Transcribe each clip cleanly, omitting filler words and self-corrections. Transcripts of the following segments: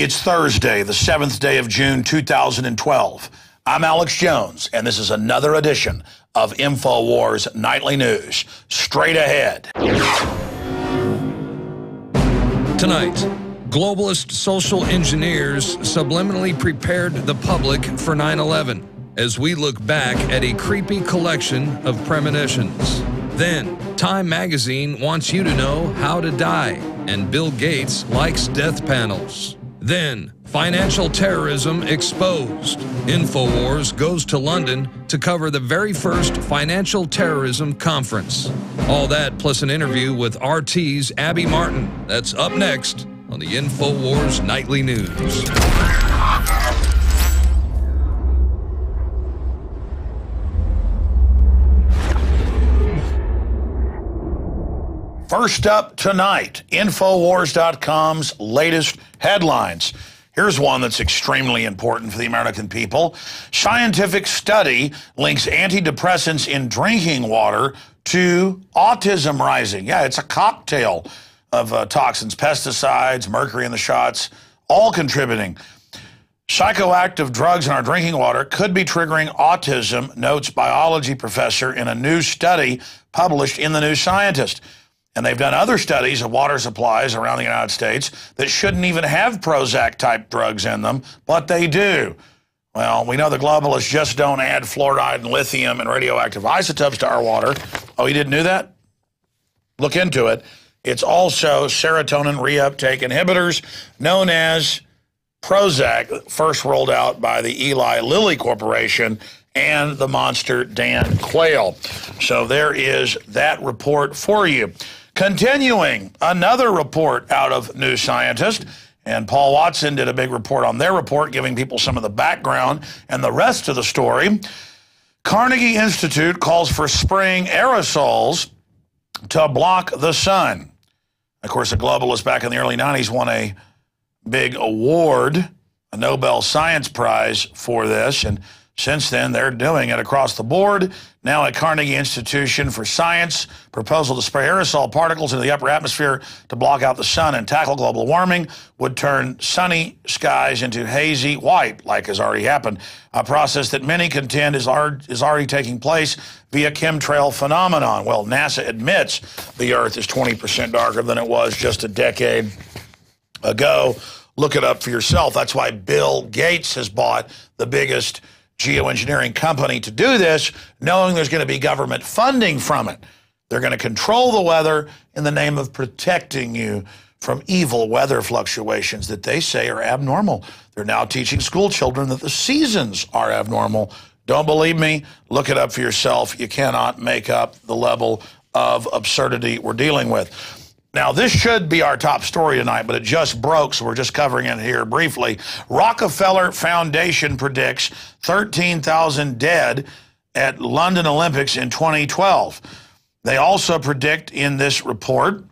It's Thursday, the 7th day of June, 2012. I'm Alex Jones, and this is another edition of Infowars Nightly News. Straight ahead. Tonight, globalist social engineers subliminally prepared the public for 9/11 as we look back at a creepy collection of premonitions. Then, Time magazine wants you to know how to die, and Bill Gates likes death panels. Then, financial terrorism exposed. Infowars goes to London to cover the very first financial terrorism conference. All that plus an interview with RT's Abby Martin. That's up next on the Infowars Nightly News. First up tonight, Infowars.com's latest headlines. Here's one that's extremely important for the American people. Scientific study links antidepressants in drinking water to autism rising. Yeah, it's a cocktail of toxins, pesticides, mercury in the shots, all contributing. Psychoactive drugs in our drinking water could be triggering autism, notes biology professor in a new study published in the New Scientist. And they've done other studies of water supplies around the United States that shouldn't even have Prozac-type drugs in them, but they do. Well, we know the globalists just don't add fluoride and lithium and radioactive isotopes to our water. Oh, you didn't know that? Look into it. It's also serotonin reuptake inhibitors known as Prozac, first rolled out by the Eli Lilly Corporation and the monster Dan Quayle. So there is that report for you. Continuing, another report out of New Scientist, and Paul Watson did a big report on their report, giving people some of the background and the rest of the story. Carnegie Institute calls for spraying aerosols to block the sun. Of course, a globalist back in the early 90s won a big award, a Nobel Science Prize for this, and since then, they're doing it across the board. Now at Carnegie Institution for Science, proposal to spray aerosol particles into the upper atmosphere to block out the sun and tackle global warming would turn sunny skies into hazy white, like has already happened, a process that many contend is already taking place via chemtrail phenomenon. Well, NASA admits the Earth is 20% darker than it was just a decade ago. Look it up for yourself. That's why Bill Gates has bought the biggest geoengineering company to do this, knowing there's going to be government funding from it. They're going to control the weather in the name of protecting you from evil weather fluctuations that they say are abnormal. They're now teaching school children that the seasons are abnormal. Don't believe me? Look it up for yourself. You cannot make up the level of absurdity we're dealing with. Now, this should be our top story tonight, but it just broke, so we're just covering it here briefly. Rockefeller Foundation predicts 13,000 dead at London Olympics in 2012. They also predict in this report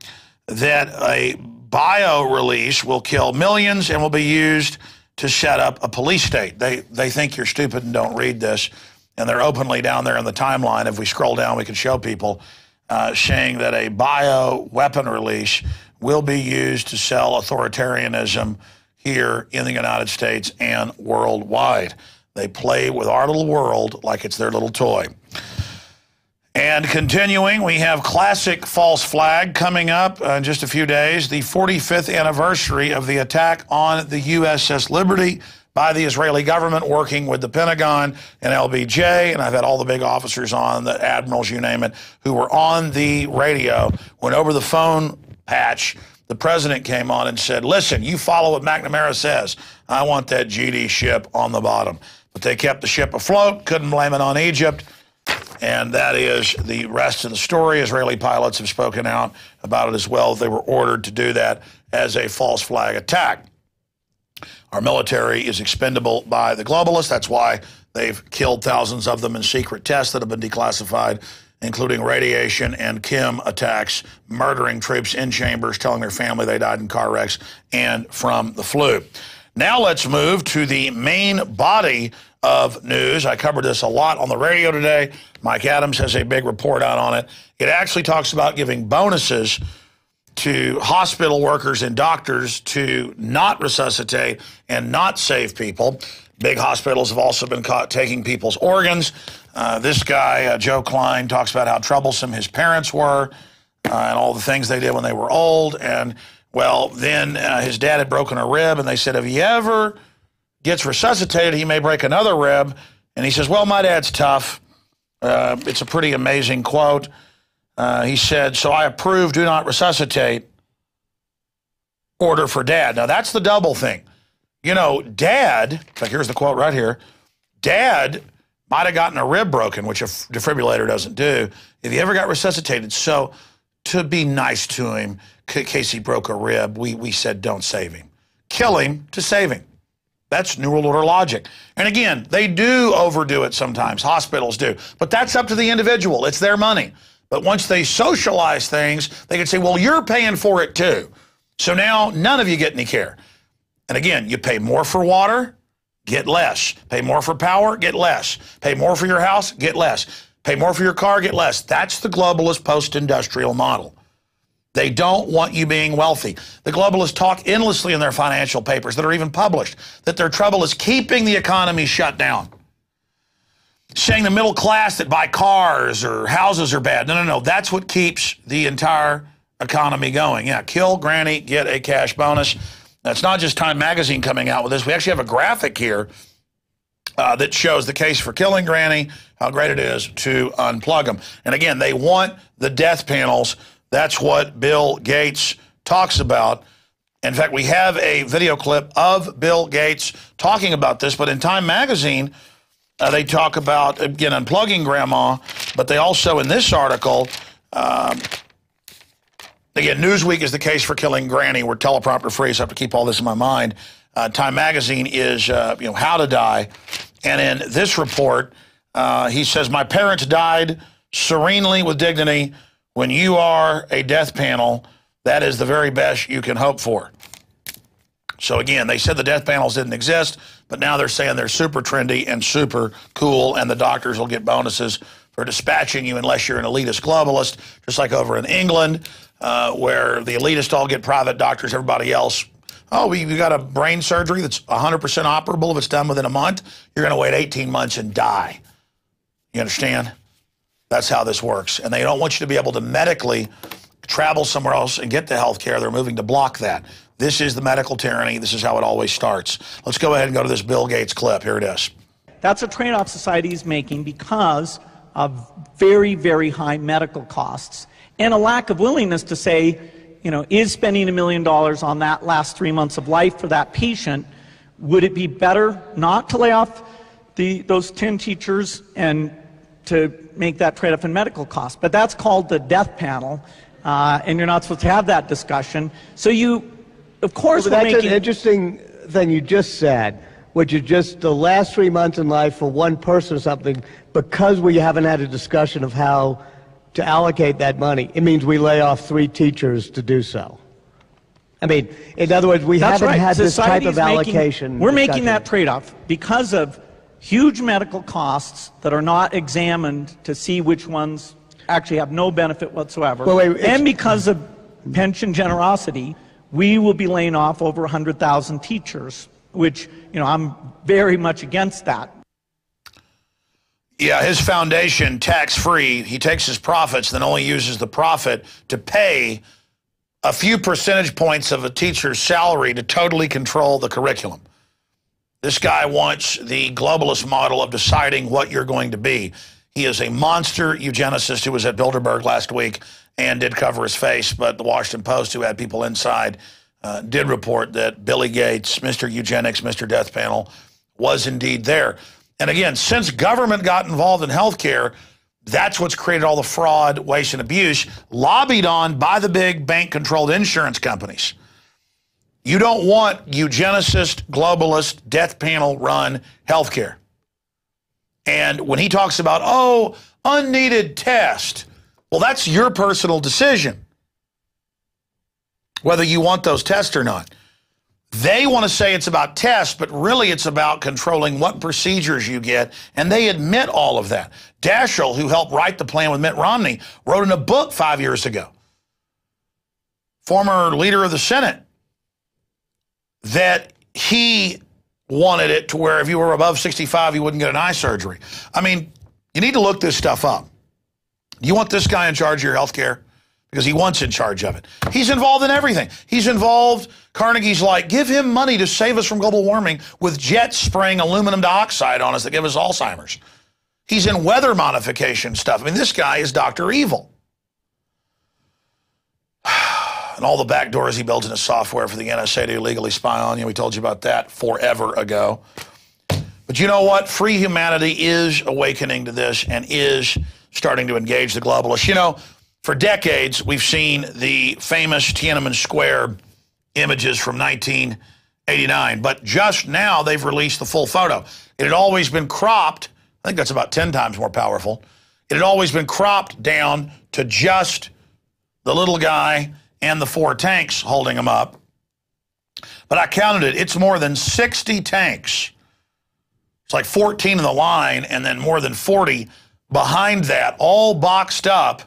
that a bio-release will kill millions and will be used to set up a police state. They think you're stupid and don't read this, and they're openly down there in the timeline. If we scroll down, we can show people. Saying that a bio-weapon release will be used to sell authoritarianism here in the United States and worldwide. They play with our little world like it's their little toy. And continuing, we have classic false flag coming up in just a few days, the 45th anniversary of the attack on the USS Liberty by the Israeli government working with the Pentagon and LBJ, and I've had all the big officers on, the admirals, you name it, who were on the radio when over the phone patch, the president came on and said, listen, you follow what McNamara says. I want that GD ship on the bottom. But they kept the ship afloat, couldn't blame it on Egypt, and that is the rest of the story. Israeli pilots have spoken out about it as well. They were ordered to do that as a false flag attack. Our military is expendable by the globalists. That's why they've killed thousands of them in secret tests that have been declassified, including radiation and chem attacks, murdering troops in chambers, telling their family they died in car wrecks and from the flu. Now let's move to the main body of news. I covered this a lot on the radio today. Mike Adams has a big report out on it. It actually talks about giving bonuses to hospital workers and doctors to not resuscitate and not save people. Big hospitals have also been caught taking people's organs. This guy, Joe Klein, talks about how troublesome his parents were and all the things they did when they were old. And, well, then his dad had broken a rib, and they said if he ever gets resuscitated, he may break another rib. And he says, well, my dad's tough. It's a pretty amazing quote. He said, so I approve do not resuscitate order for dad. Now, that's the double thing. You know, dad, like here's the quote right here, dad might have gotten a rib broken, which a defibrillator doesn't do, if he ever got resuscitated. So to be nice to him, in case he broke a rib, we said don't save him. Kill him to save him. That's New World Order logic. And again, they do overdo it sometimes. Hospitals do. But that's up to the individual. It's their money. But once they socialize things, they can say, well, you're paying for it too. So now none of you get any care. And again, you pay more for water, get less. Pay more for power, get less. Pay more for your house, get less. Pay more for your car, get less. That's the globalist post-industrial model. They don't want you being wealthy. The globalists talk endlessly in their financial papers that are even published that their trouble is keeping the economy shut down. Saying the middle class that buy cars or houses are bad. No. That's what keeps the entire economy going. Yeah, kill Granny, get a cash bonus. That's not just Time Magazine coming out with this. We actually have a graphic here that shows the case for killing Granny, how great it is to unplug them. And again, they want the death panels. That's what Bill Gates talks about. In fact, we have a video clip of Bill Gates talking about this, but in Time Magazine, they talk about, again, unplugging Grandma, but they also, in this article, again, Newsweek is the case for killing Granny. We're teleprompter free, so I have to keep all this in my mind. Time Magazine is, how to die. And in this report, he says, my parents died serenely with dignity. When you are a death panel, that is the very best you can hope for. So again, they said the death panels didn't exist, but now they're saying they're super trendy and super cool, and the doctors will get bonuses for dispatching you unless you're an elitist globalist, just like over in England, where the elitists all get private doctors, everybody else, oh, you got a brain surgery that's 100% operable if it's done within a month, you're going to wait 18 months and die. You understand? That's how this works. And they don't want you to be able to medically travel somewhere else and get the health care. They're moving to block that. This is the medical tyranny. This is how it always starts. Let's go ahead and go to this Bill Gates clip. Here it is. That's a trade-off society is making because of very, very high medical costs and a lack of willingness to say, is spending $1 million on that last 3 months of life for that patient, would it be better not to lay off those 10 teachers and to make that trade-off in medical costs? But that's called the death panel, and you're not supposed to have that discussion. So you, of course, well, that's an interesting thing you just said, which is just the last 3 months in life for one person or something, because we haven't had a discussion of how to allocate that money. It means we lay off 3 teachers to do so. I mean, in other words, we haven't had this type of allocation. We're making that trade-off because of huge medical costs that are not examined to see which ones actually have no benefit whatsoever. And because of pension generosity, we will be laying off over 100,000 teachers, which, I'm very much against that. Yeah, his foundation, tax-free, he takes his profits, then only uses the profit to pay a few percentage points of a teacher's salary to totally control the curriculum. This guy wants the globalist model of deciding what you're going to be. He is a monster eugenicist who was at Bilderberg last week and did cover his face, but the Washington Post, who had people inside, did report that Billy Gates, Mr. Eugenics, Mr. Death Panel, was indeed there. And again, since government got involved in healthcare, that's what's created all the fraud, waste, and abuse, lobbied on by the big bank-controlled insurance companies. You don't want eugenicist, globalist, death panel run healthcare. And when he talks about, oh, unneeded test, well, that's your personal decision, whether you want those tests or not. They want to say it's about tests, but really it's about controlling what procedures you get, and they admit all of that. Daschle, who helped write the plan with Mitt Romney, wrote in a book 5 years ago. former leader of the Senate, that he wanted it to where if you were above 65, you wouldn't get an eye surgery. I mean, you need to look this stuff up. You want this guy in charge of your health care? Because he wants in charge of it. He's involved in everything. He's involved, Carnegie's like, give him money to save us from global warming with jets spraying aluminum dioxide on us that give us Alzheimer's. He's in weather modification stuff. I mean, this guy is Dr. Evil. And all the back doors he built in his software for the NSA to illegally spy on you. We told you about that forever ago. But you know what? Free humanity is awakening to this and is starting to engage the globalists. You know, for decades, we've seen the famous Tiananmen Square images from 1989. But just now, they've released the full photo. It had always been cropped. I think that's about 10 times more powerful. It had always been cropped down to just the little guy and the 4 tanks holding him up. But I counted it. It's more than 60 tanks. It's like 14 in the line and then more than 40 behind that, all boxed up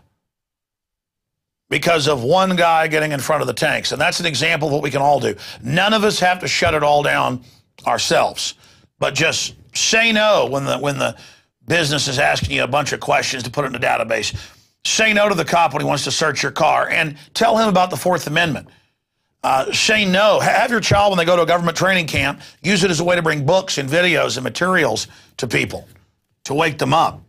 because of one guy getting in front of the tanks. And that's an example of what we can all do. None of us have to shut it all down ourselves, but just say no when the business is asking you a bunch of questions to put it in a database. Say no to the cop when he wants to search your car and tell him about the Fourth Amendment. Say no. Have your child, when they go to a government training camp, use it as a way to bring books and videos and materials to people to wake them up.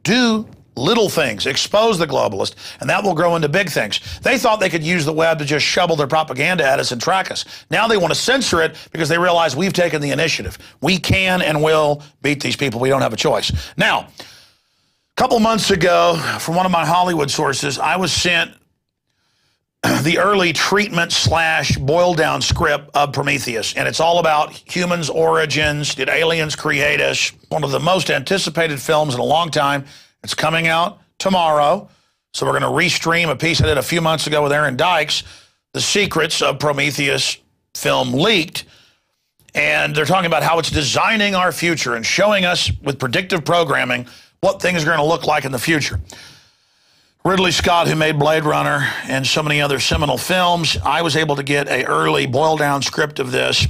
Do little things. Expose the globalist, and that will grow into big things. They thought they could use the web to just shovel their propaganda at us and track us. Now they want to censor it because they realize we've taken the initiative. We can and will beat these people. We don't have a choice. Now, a couple months ago, from one of my Hollywood sources, I was sent the early treatment / boiled down script of Prometheus. And it's all about humans' origins. Did aliens create us? One of the most anticipated films in a long time. It's coming out tomorrow. So we're going to restream a piece I did a few months ago with Aaron Dykes, The Secrets of Prometheus film leaked. And they're talking about how it's designing our future and showing us with predictive programming what things are going to look like in the future. Ridley Scott, who made Blade Runner and so many other seminal films, I was able to get an early boiled-down script of this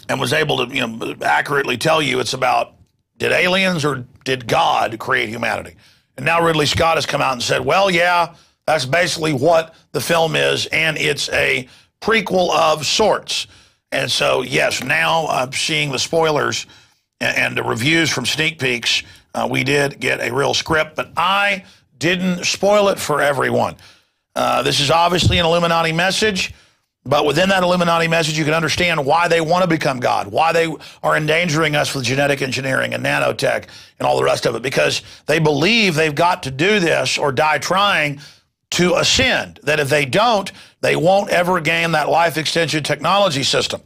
and was able to accurately tell you it's about, did aliens or did God create humanity? And now Ridley Scott has come out and said, well, yeah, that's basically what the film is, and it's a prequel of sorts. And so, yes, now I'm seeing the spoilers and the reviews from sneak peeks. We did get a real script, but I didn't spoil it for everyone. This is obviously an Illuminati message, but within that Illuminati message, you can understand why they want to become God, why they are endangering us with genetic engineering and nanotech and all the rest of it, because they believe they've got to do this or die trying to ascend, that if they don't, they won't ever gain that life extension technology system.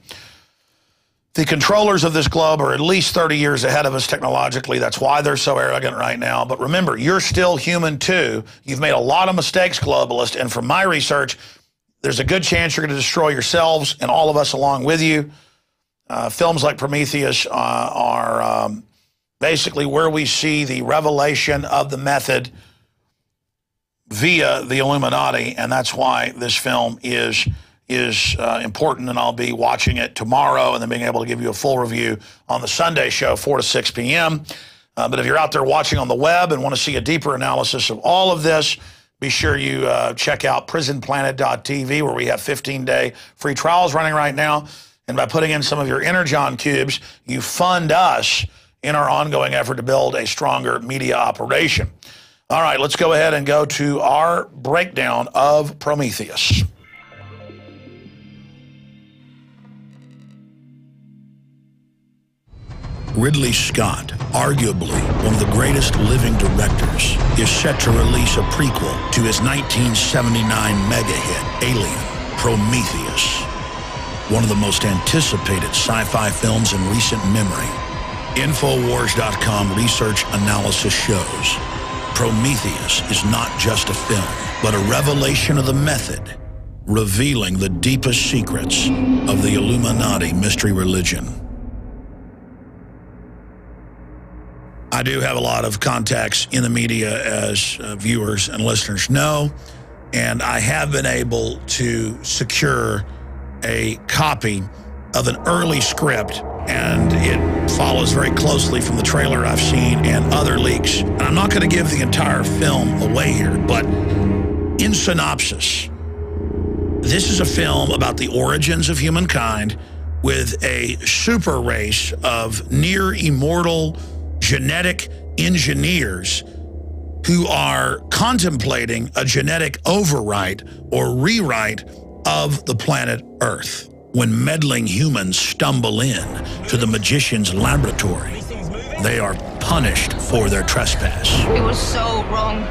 The controllers of this globe are at least 30 years ahead of us technologically. That's why they're so arrogant right now. But remember, you're still human too. You've made a lot of mistakes, globalist. And from my research, there's a good chance you're going to destroy yourselves and all of us along with you. Films like Prometheus are basically where we see the revelation of the method via the Illuminati. And that's why this film is important, and I'll be watching it tomorrow and then being able to give you a full review on the Sunday show, 4 to 6 p.m. But if you're out there watching on the web and want to see a deeper analysis of all of this, be sure you check out prisonplanet.tv, where we have 15-day free trials running right now. And by putting in some of your Energon cubes, you fund us in our ongoing effort to build a stronger media operation. All right, let's go ahead and go to our breakdown of Prometheus. Ridley Scott, arguably one of the greatest living directors, is set to release a prequel to his 1979 mega hit, Alien, Prometheus, one of the most anticipated sci-fi films in recent memory. Infowars.com research analysis shows Prometheus is not just a film, but a revelation of the method, revealing the deepest secrets of the Illuminati mystery religion. I do have a lot of contacts in the media, as viewers and listeners know, and I have been able to secure a copy of an early script, and it follows very closely from the trailer I've seen and other leaks. And I'm not going to give the entire film away here, but in synopsis, this is a film about the origins of humankind with a super race of near immortal genetic engineers who are contemplating a genetic overwrite or rewrite of the planet Earth when meddling humans stumble in to the magician's laboratory. They are punished for their trespass. It was so wrong.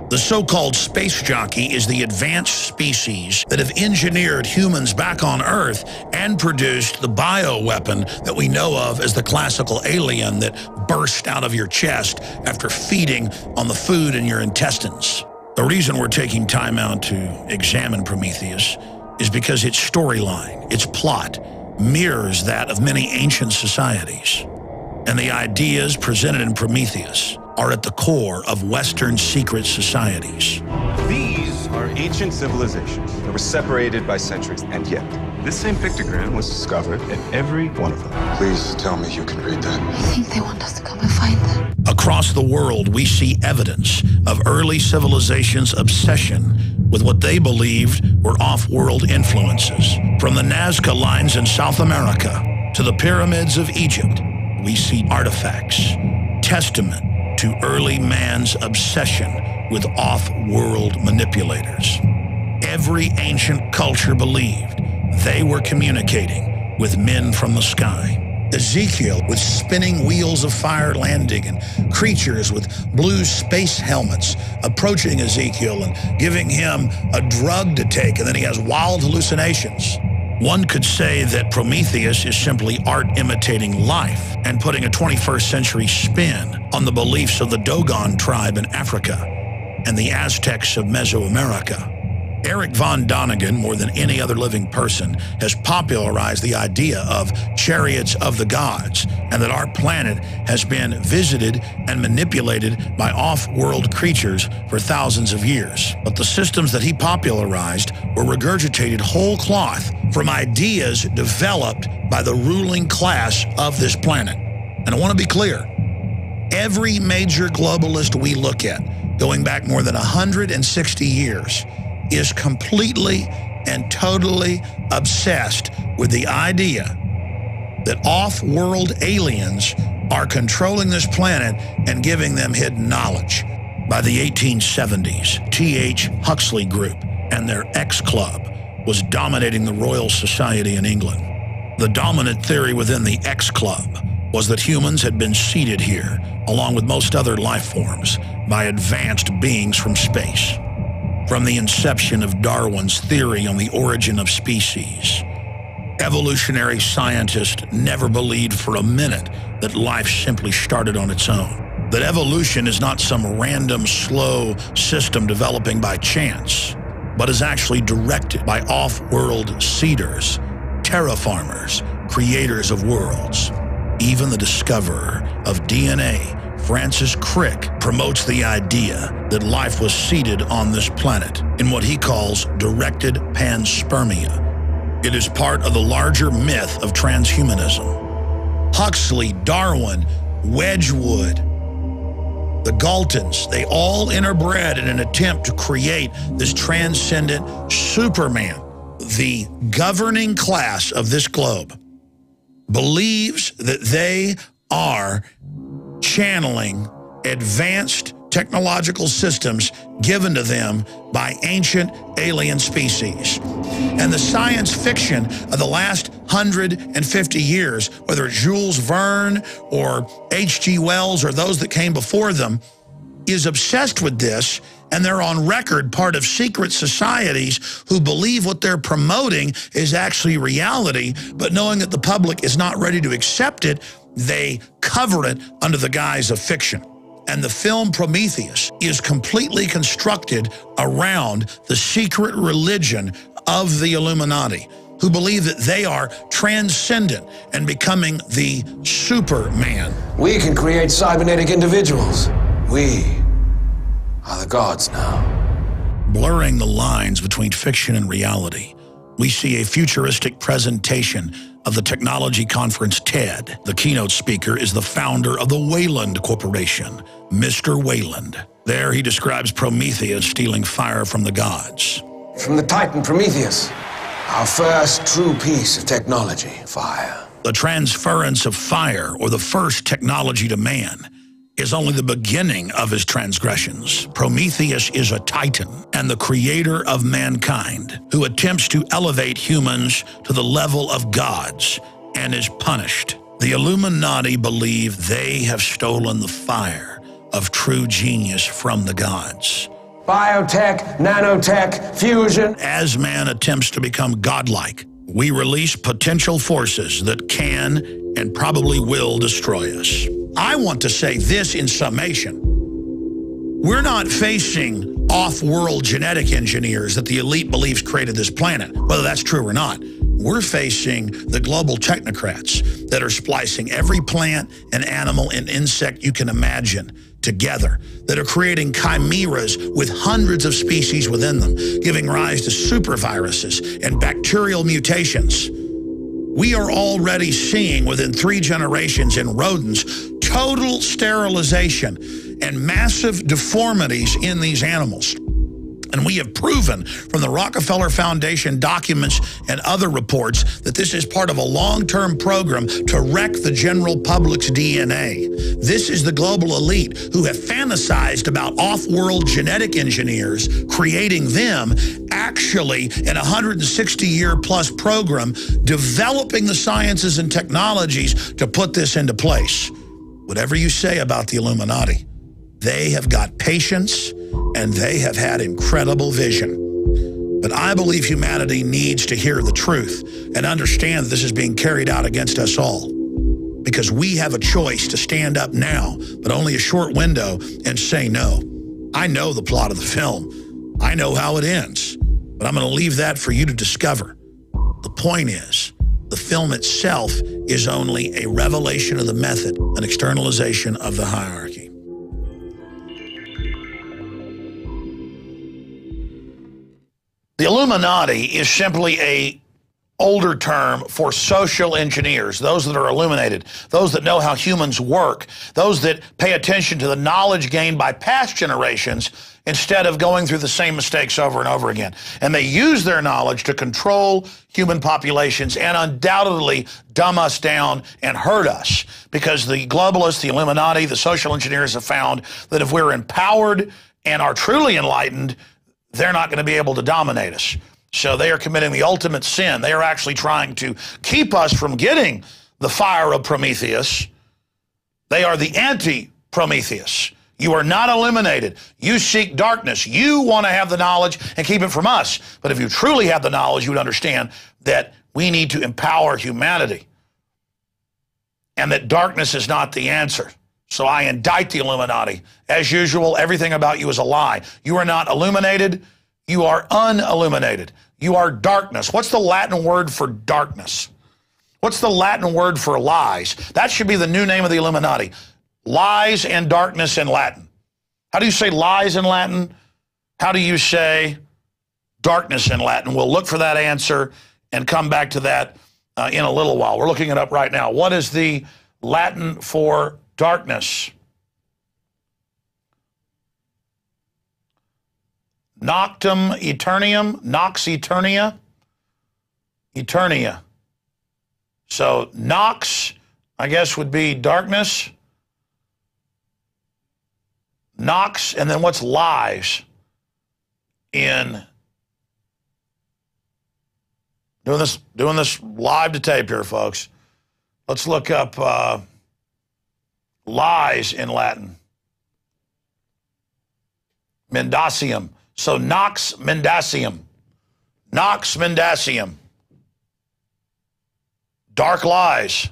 The so-called space jockey is the advanced species that have engineered humans back on Earth and produced the bioweapon that we know of as the classical alien that burst out of your chest after feeding on the food in your intestines. The reason we're taking time out to examine Prometheus is because its storyline, its plot, mirrors that of many ancient societies. And the ideas presented in Prometheus are at the core of Western secret societies. These are ancient civilizations that were separated by centuries, and yet this same pictogram was discovered in every one of them. Please tell me you can read that. I think they want us to come and find them. Across the world, we see evidence of early civilizations' obsession with what they believed were off-world influences. From the Nazca lines in South America to the pyramids of Egypt, we see artifacts, testament to early man's obsession with off-world manipulators. Every ancient culture believed they were communicating with men from the sky. Ezekiel with spinning wheels of fire landing and creatures with blue space helmets approaching Ezekiel and giving him a drug to take, and then he has wild hallucinations. One could say that Prometheus is simply art imitating life and putting a 21st century spin on the beliefs of the Dogon tribe in Africa and the Aztecs of Mesoamerica. Eric von Däniken, more than any other living person, has popularized the idea of chariots of the gods and that our planet has been visited and manipulated by off-world creatures for thousands of years. But the systems that he popularized were regurgitated whole cloth from ideas developed by the ruling class of this planet. And I want to be clear, every major globalist we look at, going back more than 160 years, is completely and totally obsessed with the idea that off-world aliens are controlling this planet and giving them hidden knowledge. By the 1870s, T.H. Huxley Group and their X Club was dominating the Royal Society in England. The dominant theory within the X Club was that humans had been seeded here, along with most other life forms, by advanced beings from space. From the inception of Darwin's theory on the origin of species, evolutionary scientists never believed for a minute that life simply started on its own. That evolution is not some random, slow system developing by chance, but is actually directed by off-world seeders, terraformers, creators of worlds. Even the discoverer of DNA, Francis Crick, promotes the idea that life was seeded on this planet in what he calls directed panspermia. It is part of the larger myth of transhumanism. Huxley, Darwin, Wedgwood, the Galtons, they all interbred in an attempt to create this transcendent Superman. The governing class of this globe believes that they are channeling advanced technological systems given to them by ancient alien species. And the science fiction of the last 150 years, whether it's Jules Verne or H.G. Wells or those that came before them, is obsessed with this, and they're on record part of secret societies who believe what they're promoting is actually reality, but knowing that the public is not ready to accept it, they cover it under the guise of fiction. And the film Prometheus is completely constructed around the secret religion of the Illuminati, who believe that they are transcendent and becoming the Superman. We can create cybernetic individuals. We are the gods now. blurring the lines between fiction and reality. We see a futuristic presentation of the technology conference TED. The keynote speaker is the founder of the Wayland Corporation, Mr. Wayland. There he describes Prometheus stealing fire from the gods. From the Titan Prometheus, our first true piece of technology, fire. The transference of fire, or the first technology to man, is only the beginning of his transgressions. Prometheus is a titan and the creator of mankind who attempts to elevate humans to the level of gods and is punished. The Illuminati believe they have stolen the fire of true genius from the gods. Biotech, nanotech, fusion. As man attempts to become godlike, we release potential forces that can and probably will destroy us. I want to say this in summation. We're not facing off-world genetic engineers that the elite believes created this planet, whether that's true or not. We're facing the global technocrats that are splicing every plant and animal and insect you can imagine together, that are creating chimeras with hundreds of species within them, giving rise to superviruses and bacterial mutations. We are already seeing within 3 generations in rodents total sterilization and massive deformities in these animals. And we have proven from the Rockefeller Foundation documents and other reports that this is part of a long-term program to wreck the general public's DNA. This is the global elite who have fantasized about off-world genetic engineers, creating them actually in a 160-year-plus program, developing the sciences and technologies to put this into place. Whatever you say about the Illuminati, they have got patience and they have had incredible vision. But I believe humanity needs to hear the truth and understand that this is being carried out against us all. Because we have a choice to stand up now, but only a short window, and say no. I know the plot of the film. I know how it ends. But I'm going to leave that for you to discover. The point is, the film itself is only a revelation of the method, an externalization of the hierarchy. The Illuminati is simply a older term for social engineers, those that are illuminated, those that know how humans work, those that pay attention to the knowledge gained by past generations instead of going through the same mistakes over and over again. And they use their knowledge to control human populations and undoubtedly dumb us down and hurt us, because the globalists, the Illuminati, the social engineers have found that if we're empowered and are truly enlightened, they're not going to be able to dominate us. So they are committing the ultimate sin. They are actually trying to keep us from getting the fire of Prometheus. They are the anti-Prometheus. You are not eliminated. You seek darkness. You want to have the knowledge and keep it from us. But if you truly have the knowledge, you would understand that we need to empower humanity and that darkness is not the answer. So I indict the Illuminati. As usual, everything about you is a lie. You are not illuminated. You are unilluminated. You are darkness. What's the Latin word for darkness? What's the Latin word for lies? That should be the new name of the Illuminati. Lies and darkness in Latin. How do you say lies in Latin? How do you say darkness in Latin? We'll look for that answer and come back to that in a little while. We're looking it up right now. What is the Latin for darkness? Noctum Eternium, Nox Eternia, Eternia. So Nox, I guess, would be darkness. Nox, and then what's lies in doing this live to tape here, folks. Let's look up lies in Latin. Mendacium. So Nox Mendacium. Nox Mendacium. Dark lies.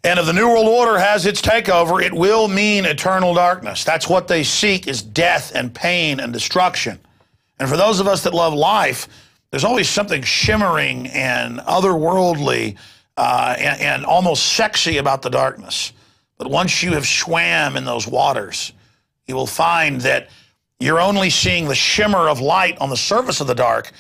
And if the New World Order has its takeover, it will mean eternal darkness. That's what they seek, is death and pain and destruction. And for those of us that love life, there's always something shimmering and otherworldly and almost sexy about the darkness. But once you have swam in those waters, you will find that you're only seeing the shimmer of light on the surface of the dark,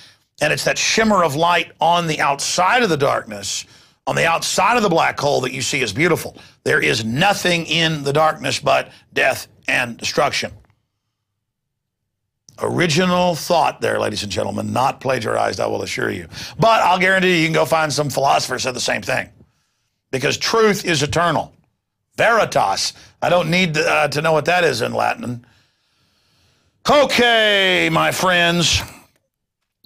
and it's that shimmer of light on the outside of the darkness, on the outside of the black hole that you see as beautiful. There is nothing in the darkness but death and destruction. Original thought there, ladies and gentlemen, not plagiarized, I will assure you. But I'll guarantee you can go find some philosophers who said the same thing. Because truth is eternal. Veritas. I don't need to know what that is in Latin. Okay, my friends.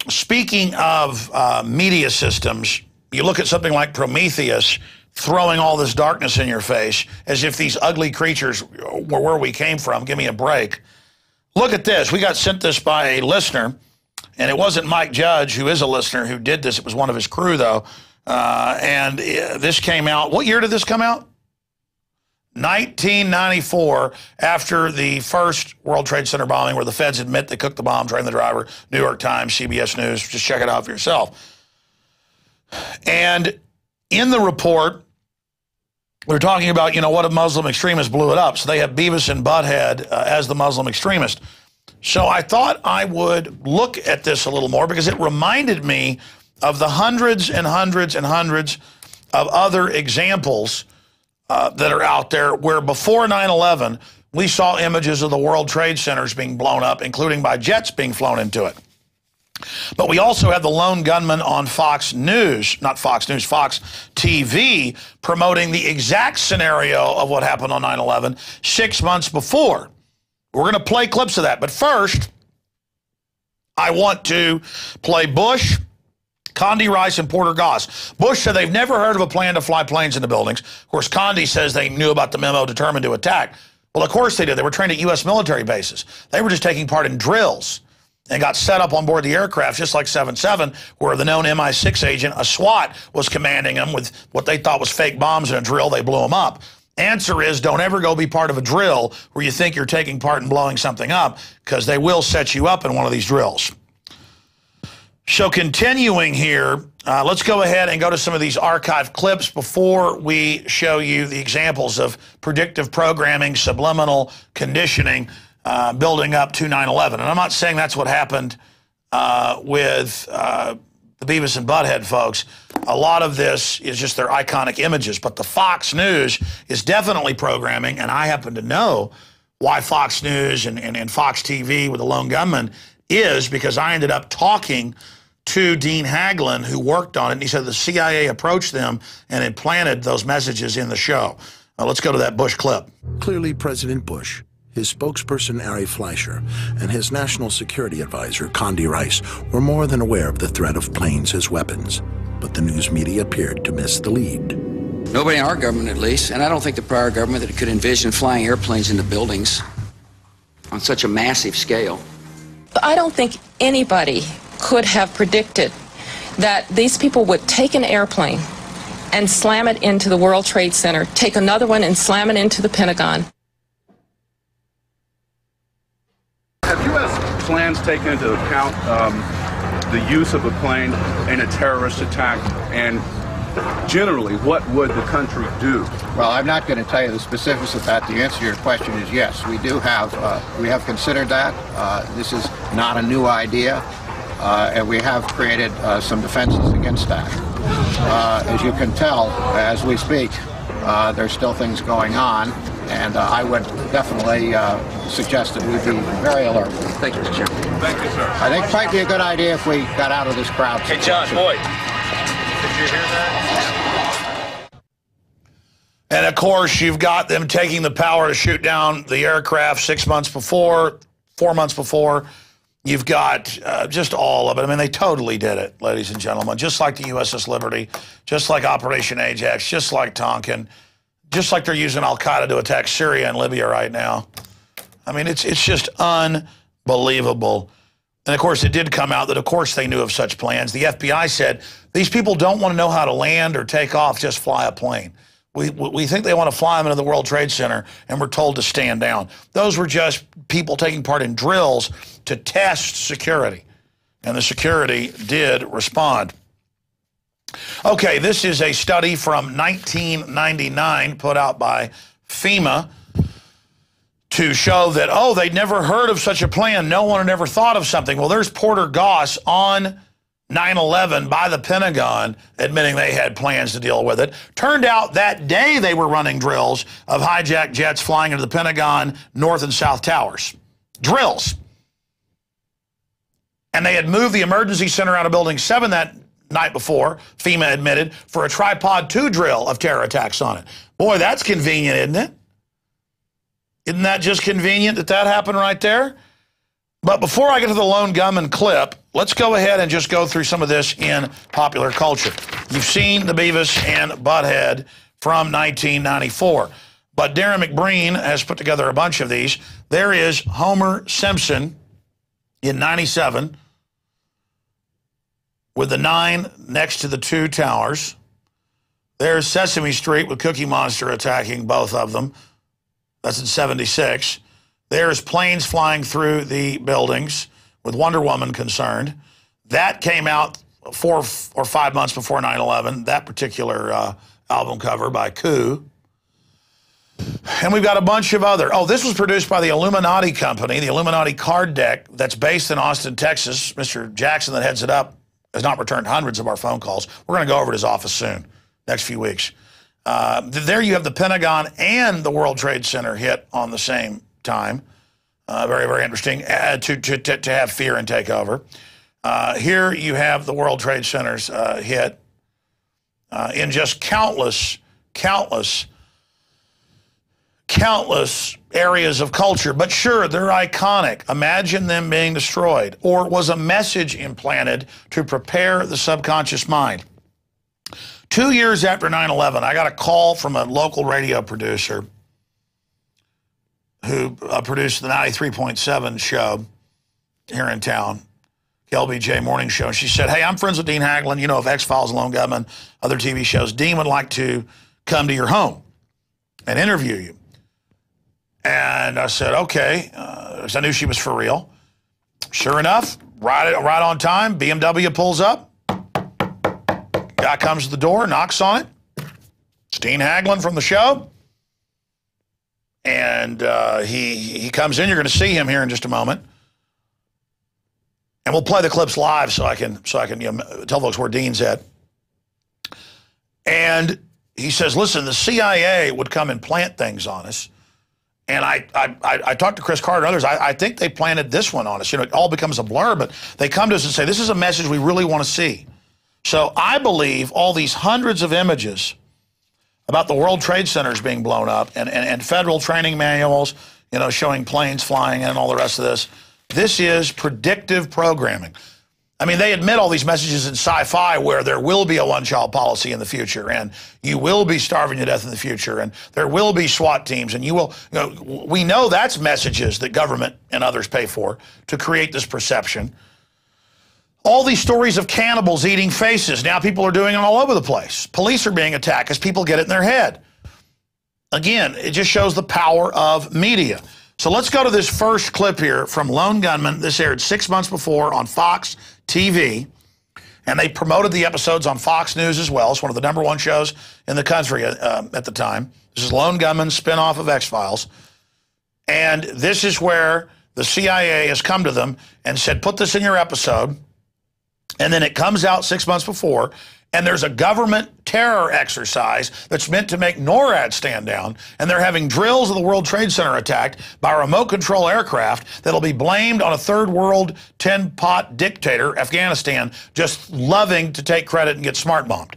Speaking of media systems, you look at something like Prometheus throwing all this darkness in your face as if these ugly creatures were where we came from. Give me a break. Look at this. We got sent this by a listener, and it wasn't Mike Judge, who is a listener, who did this. It was one of his crew, though. And this came out. What year did this come out? 1994, after the first World Trade Center bombing, where the feds admit they cooked the bomb, trained the driver. New York Times, CBS News. Just check it out for yourself. And in the report, we're talking about, you know, what if Muslim extremists blew it up. So they have Beavis and Butthead as the Muslim extremist. So I thought I would look at this a little more because it reminded me of the hundreds and hundreds and hundreds of other examples that are out there where before 9/11, we saw images of the World Trade Centers being blown up, including by jets being flown into it. But we also have the lone gunman on Fox News, not Fox News, Fox TV, promoting the exact scenario of what happened on 9/11 6 months before. We're going to play clips of that. But first, I want to play Bush, Condi Rice, and Porter Goss. Bush said they've never heard of a plan to fly planes into buildings. Of course, Condi says they knew about the memo determined to attack. Well, of course they did. They were trained at U.S. military bases. They were just taking part in drills and got set up on board the aircraft, just like 7-7, where the known MI6 agent, a SWAT, was commanding them with what they thought was fake bombs in a drill. They blew them up. Answer is, don't ever go be part of a drill where you think you're taking part in blowing something up, because they will set you up in one of these drills. So continuing here, let's go ahead and go to some of these archive clips before we show you the examples of predictive programming, subliminal conditioning, building up to 9/11. And I'm not saying that's what happened with the Beavis and Butthead folks. A lot of this is just their iconic images. But the Fox News is definitely programming, and I happen to know why Fox News and Fox TV with the lone gunman is, because I ended up talking to Dean Haglund, who worked on it, and he said the CIA approached them and implanted those messages in the show. Let's go to that Bush clip. Clearly, President Bush, his spokesperson, Ari Fleischer, and his national security advisor, Condi Rice, were more than aware of the threat of planes as weapons. But the news media appeared to miss the lead. Nobody in our government, at least, and I don't think the prior government that could envision flying airplanes into buildings on such a massive scale. I don't think anybody could have predicted that these people would take an airplane and slam it into the World Trade Center, take another one and slam it into the Pentagon. Have U.S. plans taken into account the use of a plane in a terrorist attack? And generally, what would the country do? Well, I'm not going to tell you the specifics of that. The answer to your question is yes. We do have, we have considered that. This is not a new idea, and we have created some defenses against that. As you can tell, as we speak, there's still things going on, and I would definitely suggest that we be very alert. Thank you, Mr. Chairman. Thank you, sir. I think it might be a good idea if we got out of this crowd. Hey, John Boyd, did you hear that? And, of course, you've got them taking the power to shoot down the aircraft 6 months before, 4 months before. You've got just all of it. I mean, they totally did it, ladies and gentlemen, just like the USS Liberty, just like Operation Ajax, just like Tonkin, just like they're using al-Qaeda to attack Syria and Libya right now. I mean, it's just unbelievable. And, of course, it did come out that, of course, they knew of such plans. The FBI said, these people don't want to know how to land or take off, just fly a plane. We think they want to fly them into the World Trade Center, and we're told to stand down. Those were just people taking part in drills to test security, and the security did respond. Okay, this is a study from 1999 put out by FEMA to show that, oh, they'd never heard of such a plan. No one had ever thought of something. Well, there's Porter Goss on 9/11 by the Pentagon admitting they had plans to deal with it. Turned out that day they were running drills of hijacked jets flying into the Pentagon North and South Towers. Drills. And they had moved the emergency center out of Building 7 that night before, FEMA admitted, for a Tripod 2 drill of terror attacks on it. Boy, that's convenient, isn't it? Isn't that just convenient that that happened right there? But before I get to the lone gunman clip, let's go ahead and just go through some of this in popular culture. You've seen the Beavis and Butthead from 1994. But Darren McBreen has put together a bunch of these. There is Homer Simpson in 97 with the 9 next to the 2 towers. There's Sesame Street with Cookie Monster attacking both of them. That's in 76. There's planes flying through the buildings with Wonder Woman concerned. That came out 4 or 5 months before 9/11, that particular album cover by Coup. And we've got a bunch of other. Oh, this was produced by the Illuminati Company, the Illuminati card deck that's based in Austin, Texas. Mr. Jackson that heads it up has not returned hundreds of our phone calls. We're going to go over to his office soon, next few weeks. There you have the Pentagon and the World Trade Center hit on the same time. Very, very interesting to have fear and take over. Here you have the World Trade Center's hit in just countless areas of culture. But sure, they're iconic. Imagine them being destroyed. Or was a message implanted to prepare the subconscious mind? 2 years after 9/11, I got a call from a local radio producer who produced the 93.7 show here in town, LBJ Morning Show. And she said, hey, I'm friends with Dean Haglund, you know, of X-Files, Lone Gunman, other TV shows. Dean would like to come to your home and interview you. And I said, okay, because I knew she was for real. Sure enough, right on time, BMW pulls up. Guy comes to the door, knocks on it. It's Dean Haglund from the show. And he comes in. You're going to see him here in just a moment. And we'll play the clips live so I can you know, tell folks where Dean's at. And he says, listen, the CIA would come and plant things on us. And I talked to Chris Carter and others. I think they planted this one on us. You know, it all becomes a blur, but they come to us and say, this is a message we really want to see. So I believe all these hundreds of images about the World Trade Centers being blown up and federal training manuals, you know, showing planes flying in and all the rest of this. This is predictive programming. I mean, they admit all these messages in sci-fi where there will be a one-child policy in the future and you will be starving to death in the future and there will be SWAT teams and you will, you know, we know that's messages that government and others pay for to create this perception. All these stories of cannibals eating faces, now people are doing it all over the place. Police are being attacked because people get it in their head. Again, it just shows the power of media. So let's go to this first clip here from Lone Gunman. This aired 6 months before on Fox TV, and they promoted the episodes on Fox News as well. It's one of the #1 shows in the country at the time. This is Lone Gunman's spinoff of X-Files. And this is where the CIA has come to them and said, put this in your episode. And then it comes out 6 months before, and there's a government terror exercise that's meant to make NORAD stand down, and they're having drills of the World Trade Center attacked by remote control aircraft that'll be blamed on a third world tin-pot dictator, Afghanistan, just loving to take credit and get smart bombed.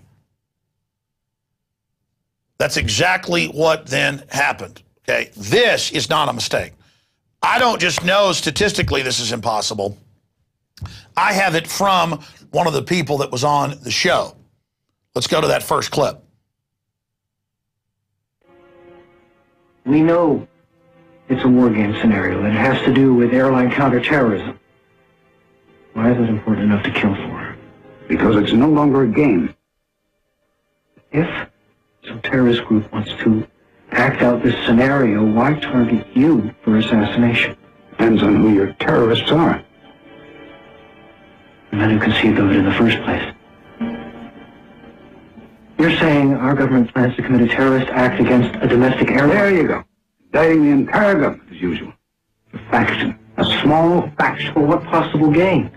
That's exactly what then happened, okay? This is not a mistake. I don't just know statistically this is impossible. I have it from one of the people that was on the show. Let's go to that first clip. We know it's a war game scenario, and it has to do with airline counterterrorism. Why is it important enough to kill for? Because it's no longer a game. If some terrorist group wants to act out this scenario, why target you for assassination? Depends on who your terrorists are. The men who conceived of it in the first place. You're saying our government plans to commit a terrorist act against a domestic airline? There you go. Indicting the entire government, as usual. A faction. A small faction. For what possible gain?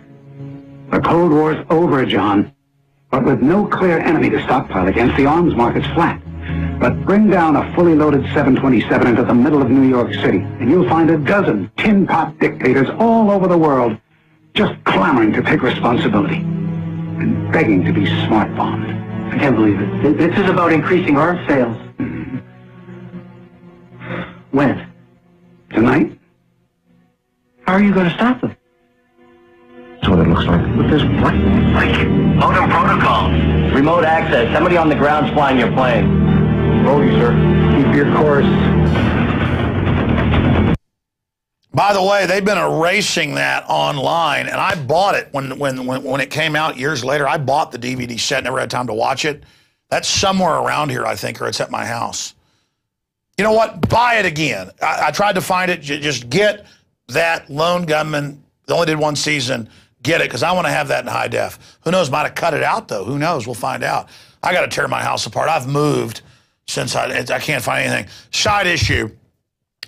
The Cold War's over, John. But with no clear enemy to stockpile against, the arms market's flat. But bring down a fully loaded 727 into the middle of New York City, and you'll find a dozen tin-pot dictators all over the world just clamoring to take responsibility and begging to be smart-bombed. I can't believe it. This is about increasing arms sales. When? Tonight? How are you going to stop them? That's what it looks like. What does what look like? Modem protocol. Remote access. Somebody on the ground's flying your plane. Bogey, sir. Keep your course. By the way, they've been erasing that online, and I bought it when it came out years later. I bought the DVD set, never had time to watch it. That's somewhere around here, I think, or it's at my house. You know what? Buy it again. I tried to find it. Just get that Lone Gunman. They only did one season. Get it, because I want to have that in high def. Who knows? Might have cut it out, though. Who knows? We'll find out. I got to tear my house apart. I've moved since I can't find anything. Side issue.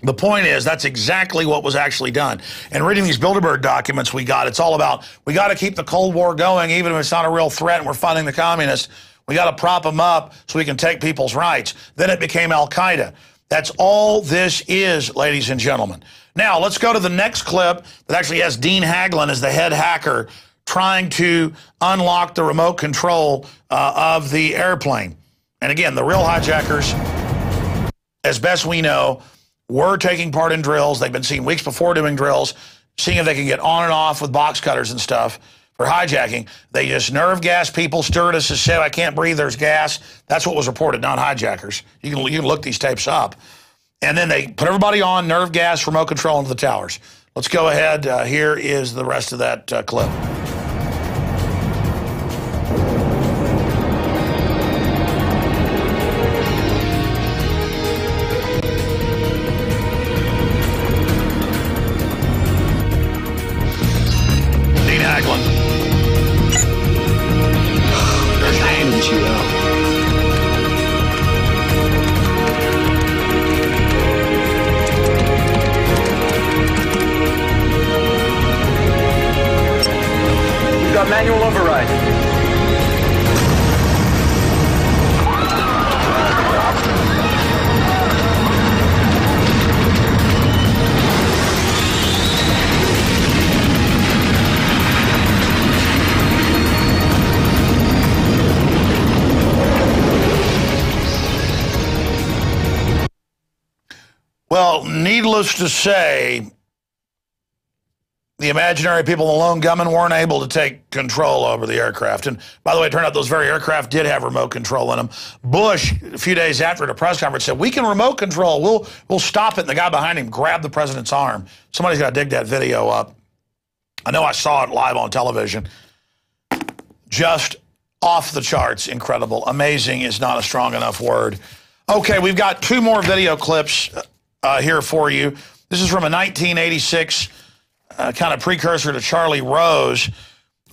The point is, that's exactly what was actually done. And reading these Bilderberg documents we got, it's all about, we got to keep the Cold War going, even if it's not a real threat and we're funding the communists. We got to prop them up so we can take people's rights. Then it became Al-Qaeda. That's all this is, ladies and gentlemen. Now, let's go to the next clip that actually has Dean Haglund as the head hacker trying to unlock the remote control of the airplane. And again, the real hijackers, as best we know, were taking part in drills. They've been seen weeks before doing drills, seeing if they can get on and off with box cutters and stuff for hijacking. They just nerve gas people. Stewardesses said, I can't breathe, there's gas. That's what was reported, not hijackers. You can look these tapes up. And then they put everybody on nerve gas, remote control into the towers. Let's go ahead. Here is the rest of that clip. Dean Haglund. There's Dean. Got manual override. Well, needless to say, the imaginary people, the lone gunmen, weren't able to take control over the aircraft. And by the way, it turned out those very aircraft did have remote control in them. Bush, a few days after at a press conference, said, we can remote control. We'll stop it. And the guy behind him grabbed the president's arm. Somebody's got to dig that video up. I know I saw it live on television. Just off the charts, incredible. Amazing is not a strong enough word. Okay, we've got two more video clips here for you. This is from a 1986 kind of precursor to Charlie Rose,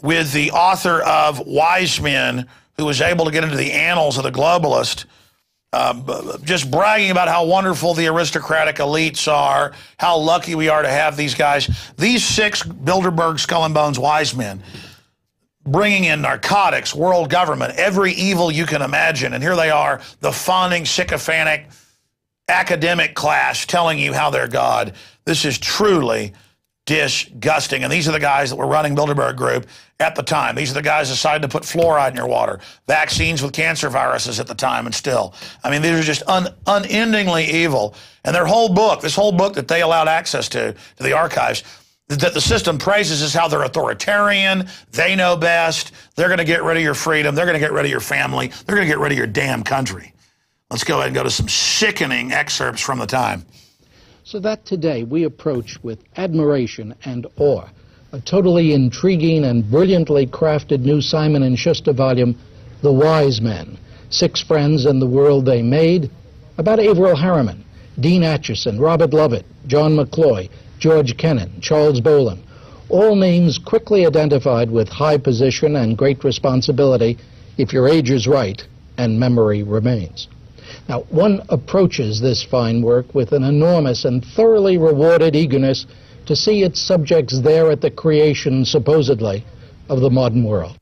with the author of Wise Men, who was able to get into the annals of the globalist, just bragging about how wonderful the aristocratic elites are, how lucky we are to have these guys. These 6 Bilderberg skull and bones wise men, bringing in narcotics, world government, every evil you can imagine. And here they are, the fawning, sycophantic academic class telling you how they're God. This is truly disgusting. And these are the guys that were running Bilderberg Group at the time. These are the guys that decided to put fluoride in your water, vaccines with cancer viruses at the time, and still. I mean, these are just unendingly evil. And their whole book, this whole book that they allowed access to the archives, that the system praises is how they're authoritarian, they know best, they're going to get rid of your freedom, they're going to get rid of your family, they're going to get rid of your damn country. Let's go ahead and go to some sickening excerpts from the time. So that today we approach with admiration and awe a totally intriguing and brilliantly crafted new Simon & Schuster volume, The Wise Men, 6 Friends and the World They Made, about Averell Harriman, Dean Acheson, Robert Lovett, John McCloy, George Kennan, Charles Bolin, all names quickly identified with high position and great responsibility if your age is right and memory remains. Now, one approaches this fine work with an enormous and thoroughly rewarded eagerness to see its subjects there at the creation, supposedly, of the modern world.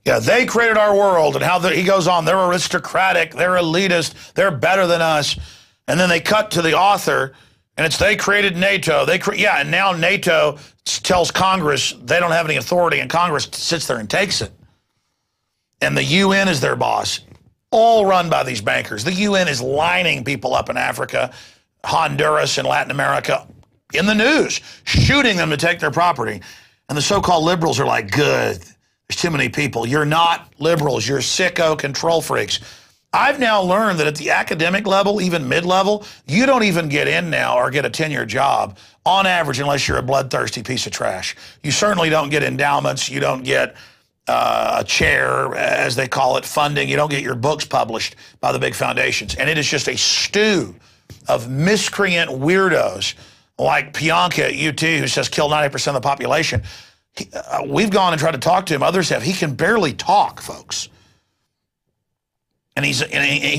Yeah, they created our world, and how he goes on, they're aristocratic, they're elitist, they're better than us. And then they cut to the author, and it's they created NATO. Yeah, and now NATO tells Congress they don't have any authority, and Congress sits there and takes it. And the UN is their boss, all run by these bankers. The UN is lining people up in Africa, Honduras, and Latin America in the news, shooting them to take their property. And the so-called liberals are like, good, there's too many people. You're not liberals. You're sicko control freaks. I've now learned that at the academic level, even mid-level, you don't even get in now or get a tenure job on average unless you're a bloodthirsty piece of trash. You certainly don't get endowments. You don't get a chair, as they call it, funding. You don't get your books published by the big foundations. And it is just a stew of miscreant weirdos like Pianka at UT, who says kill 90% of the population. We've gone and tried to talk to him. Others have. He can barely talk, folks. And he's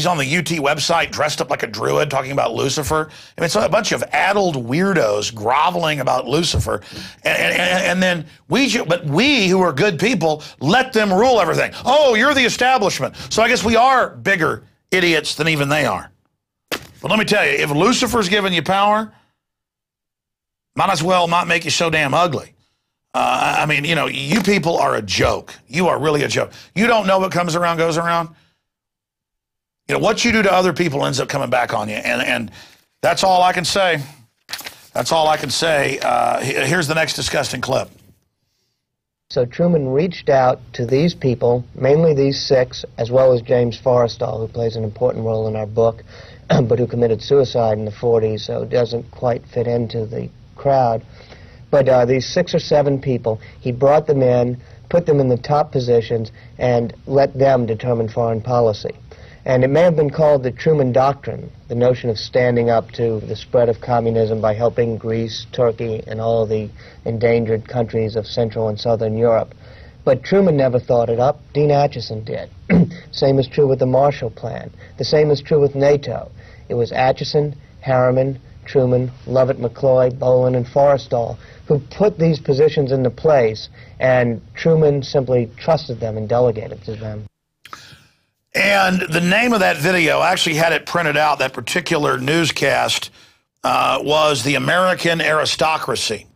on the UT website dressed up like a druid talking about Lucifer. I mean, it's a bunch of addled weirdos groveling about Lucifer. And then we who are good people let them rule everything. Oh, you're the establishment. So I guess we are bigger idiots than even they are. But let me tell you, if Lucifer's giving you power, might as well not make you so damn ugly. I mean, you know, you people are a joke. You are really a joke. You don't know what comes around goes around. You know, what you do to other people ends up coming back on you. And that's all I can say. That's all I can say. Here's the next disgusting clip. So Truman reached out to these people, mainly these 6, as well as James Forrestal, who plays an important role in our book, but who committed suicide in the 40s, so doesn't quite fit into the crowd. But these 6 or 7 people, he brought them in, put them in the top positions, and let them determine foreign policy. And it may have been called the Truman Doctrine, the notion of standing up to the spread of communism by helping Greece, Turkey, and all the endangered countries of Central and Southern Europe. But Truman never thought it up. Dean Acheson did. Same is true with the Marshall Plan. The same is true with NATO. It was Acheson, Harriman, Truman, Lovett McCloy, Bolin, and Forrestal who put these positions into place, and Truman simply trusted them and delegated to them. And the name of that video, I actually had it printed out, that particular newscast, was The American Aristocracy.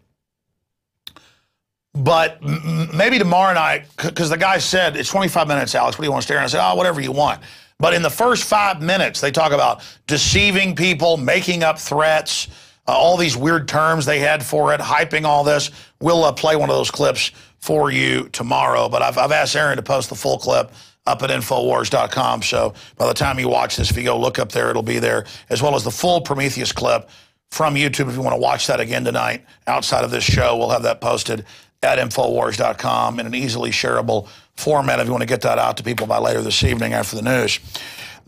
But maybe tomorrow night, because the guy said, it's 25 minutes, Alex, what do you want to stare? And I said, oh, whatever you want. But in the first 5 minutes, they talk about deceiving people, making up threats, all these weird terms they had for it, hyping all this. We'll play one of those clips for you tomorrow. But I've asked Aaron to post the full clip up at Infowars.com. So by the time you watch this, if you go look up there, it'll be there, as well as the full Prometheus clip from YouTube. If you want to watch that again tonight outside of this show, we'll have that posted at Infowars.com in an easily shareable format if you want to get that out to people by later this evening after the news.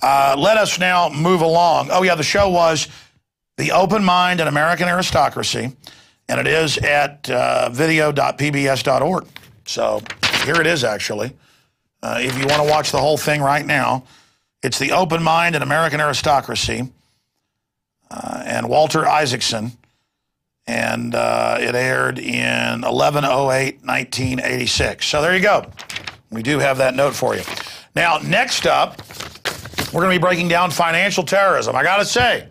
Let us now move along. Oh, yeah, the show was The Open Mind and American Aristocracy, and it is at video.pbs.org. So here it is, actually. If you want to watch the whole thing right now, it's The Open Mind and American Aristocracy, and Walter Isaacson, and it aired in 11/08/1986. So there you go. We do have that note for you. Now, next up, we're going to be breaking down financial terrorism. I got to say,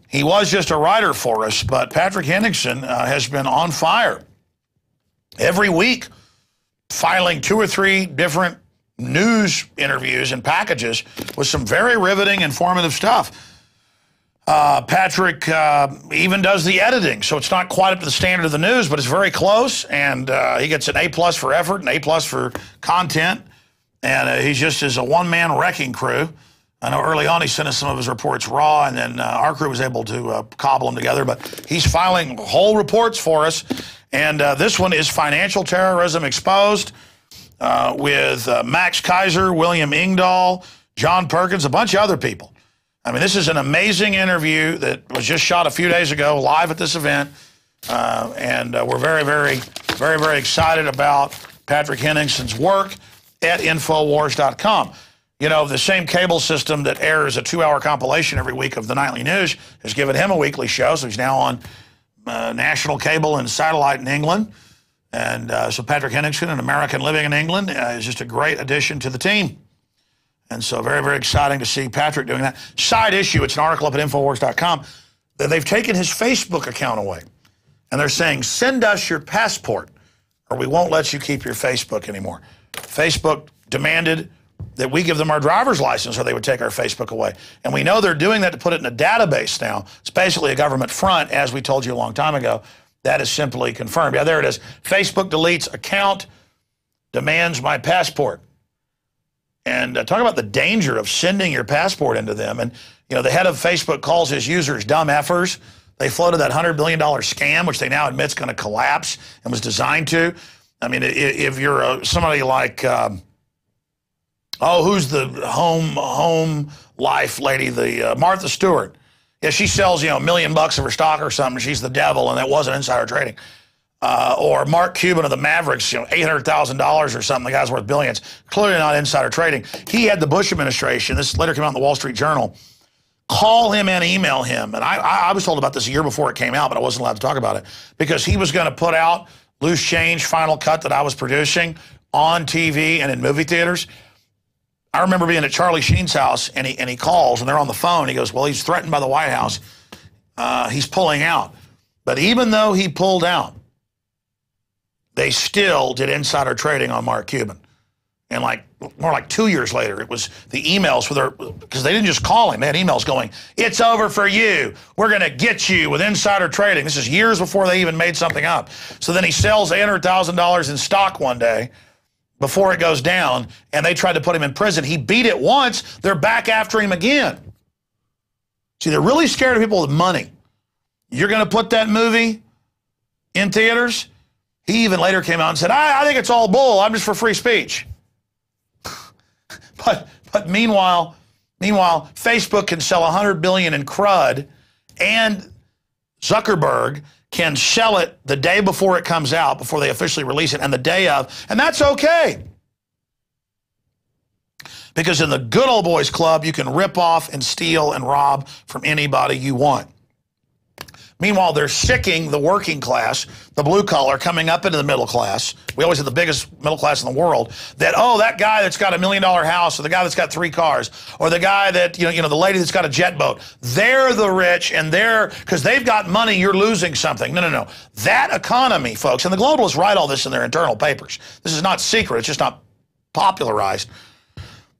he was just a writer for us, but Patrick Henningsen has been on fire every week, filing 2 or 3 different news interviews and packages with some very riveting, informative stuff. Patrick even does the editing, so it's not quite up to the standard of the news, but it's very close, and he gets an A+ for effort, an A+ for content, and he's just as a one-man wrecking crew. I know early on he sent us some of his reports raw, and then our crew was able to cobble them together, but he's filing whole reports for us. And this one is Financial Terrorism Exposed with Max Kaiser, William Engdahl, John Perkins, a bunch of other people. I mean, this is an amazing interview that was just shot a few days ago live at this event. And we're very, very, very, very excited about Patrick Henningsen's work at Infowars.com. You know, the same cable system that airs a 2-hour compilation every week of the nightly news has given him a weekly show, so he's now on national cable and satellite in England. And so Patrick Henningsen, an American living in England, is just a great addition to the team. And so very, very exciting to see Patrick doing that. Side issue, it's an article up at Infowars.com. They've taken his Facebook account away. And they're saying, send us your passport or we won't let you keep your Facebook anymore. Facebook demanded that we give them our driver's license or they would take our Facebook away. And we know they're doing that to put it in a database now. It's basically a government front, as we told you a long time ago. That is simply confirmed. Yeah, there it is. Facebook deletes account, demands my passport. And talk about the danger of sending your passport into them. And, you know, the head of Facebook calls his users dumb effers. They floated that $100 billion scam, which they now admit is going to collapse and was designed to. I mean, if you're somebody like, who's the home life lady, the Martha Stewart. Yeah, she sells, $1 million of her stock or something. She's the devil, and that wasn't insider trading. Or Mark Cuban of the Mavericks, $800,000 or something. The guy's worth billions. Clearly not insider trading. He had the Bush administration. This later came out in the Wall Street Journal. Call him and email him. And I was told about this a year before it came out, but I wasn't allowed to talk about it because he was going to put out Loose Change Final Cut that I was producing on TV and in movie theaters. I remember being at Charlie Sheen's house, and he calls, and they're on the phone. He goes, well, he's threatened by the White House. He's pulling out. But even though he pulled out, they still did insider trading on Mark Cuban. And more like 2 years later, it was the emails because they didn't just call him. They had emails going, it's over for you. We're going to get you with insider trading. This is years before they even made something up. So then he sells $800,000 in stock one day before it goes down, and they tried to put him in prison. He beat it once. They're back after him again. See, they're really scared of people with money. You're going to put that movie in theaters? He even later came out and said, I think it's all bull. I'm just for free speech. But meanwhile, Facebook can sell $100 billion in crud, and Zuckerberg can sell it the day before it comes out, before they officially release it, and the day of, and that's okay. Because in the good old boys club, you can rip off and steal and rob from anybody you want. Meanwhile, they're sicking the working class, the blue collar, coming up into the middle class. We always have the biggest middle class in the world. That guy that's got $1 million house, or the guy that's got 3 cars, or the guy that, the lady that's got a jet boat. They're the rich, and because they've got money, you're losing something. No. That economy, folks, and the globalists write all this in their internal papers. This is not secret. It's just not popularized.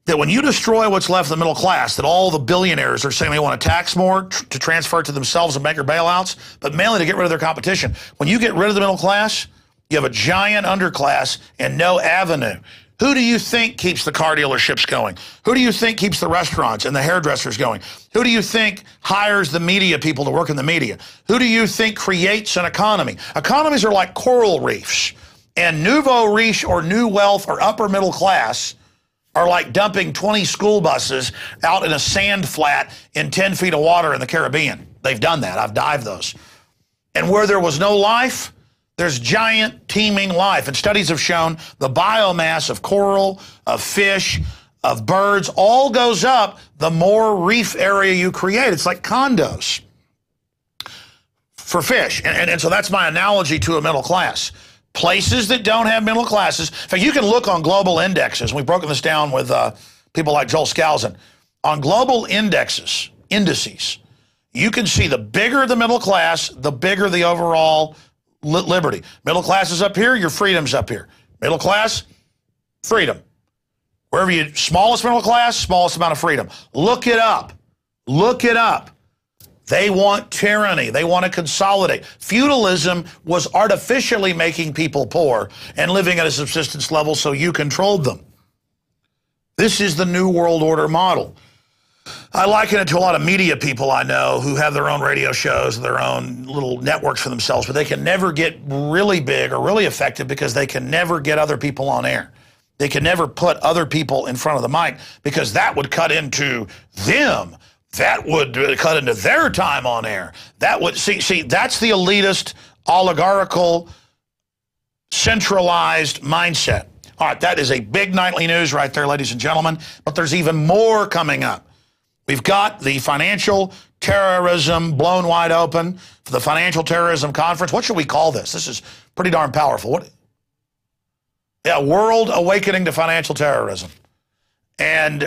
That when you destroy what's left of the middle class, that all the billionaires are saying they want to tax more to transfer it to themselves and banker bailouts, but mainly to get rid of their competition. When you get rid of the middle class, you have a giant underclass and no avenue. Who do you think keeps the car dealerships going? Who do you think keeps the restaurants and the hairdressers going? Who do you think hires the media people to work in the media? Who do you think creates an economy? Economies are like coral reefs, and nouveau riche or new wealth or upper middle class are like dumping 20 school buses out in a sand flat in 10 feet of water in the Caribbean. They've done that. I've dived those. And where there was no life, there's giant teeming life. And studies have shown the biomass of coral, of fish, of birds, all goes up the more reef area you create. It's like condos for fish. And so that's my analogy to a middle class. Places that don't have middle classes. In fact, you can look on global indexes. We've broken this down with people like Joel Skousen. On global indices, you can see the bigger the middle class, the bigger the overall liberty. Middle class is up here, your freedom's up here. Middle class, freedom. Wherever you, smallest middle class, smallest amount of freedom. Look it up. Look it up. They want tyranny. They want to consolidate. Feudalism was artificially making people poor and living at a subsistence level so you controlled them. This is the New World Order model. I liken it to a lot of media people I know who have their own radio shows, their own little networks for themselves, but they can never get really big or really effective because they can never get other people on air. They can never put other people in front of the mic because that would cut into them. That would cut into their time on air. That would see that's the elitist, oligarchical, centralized mindset. All right, that is a big nightly news right there, ladies and gentlemen. But there's even more coming up. We've got the financial terrorism blown wide open for the Financial Terrorism Conference. What should we call this? This is pretty darn powerful. Yeah, World Awakening to Financial Terrorism. And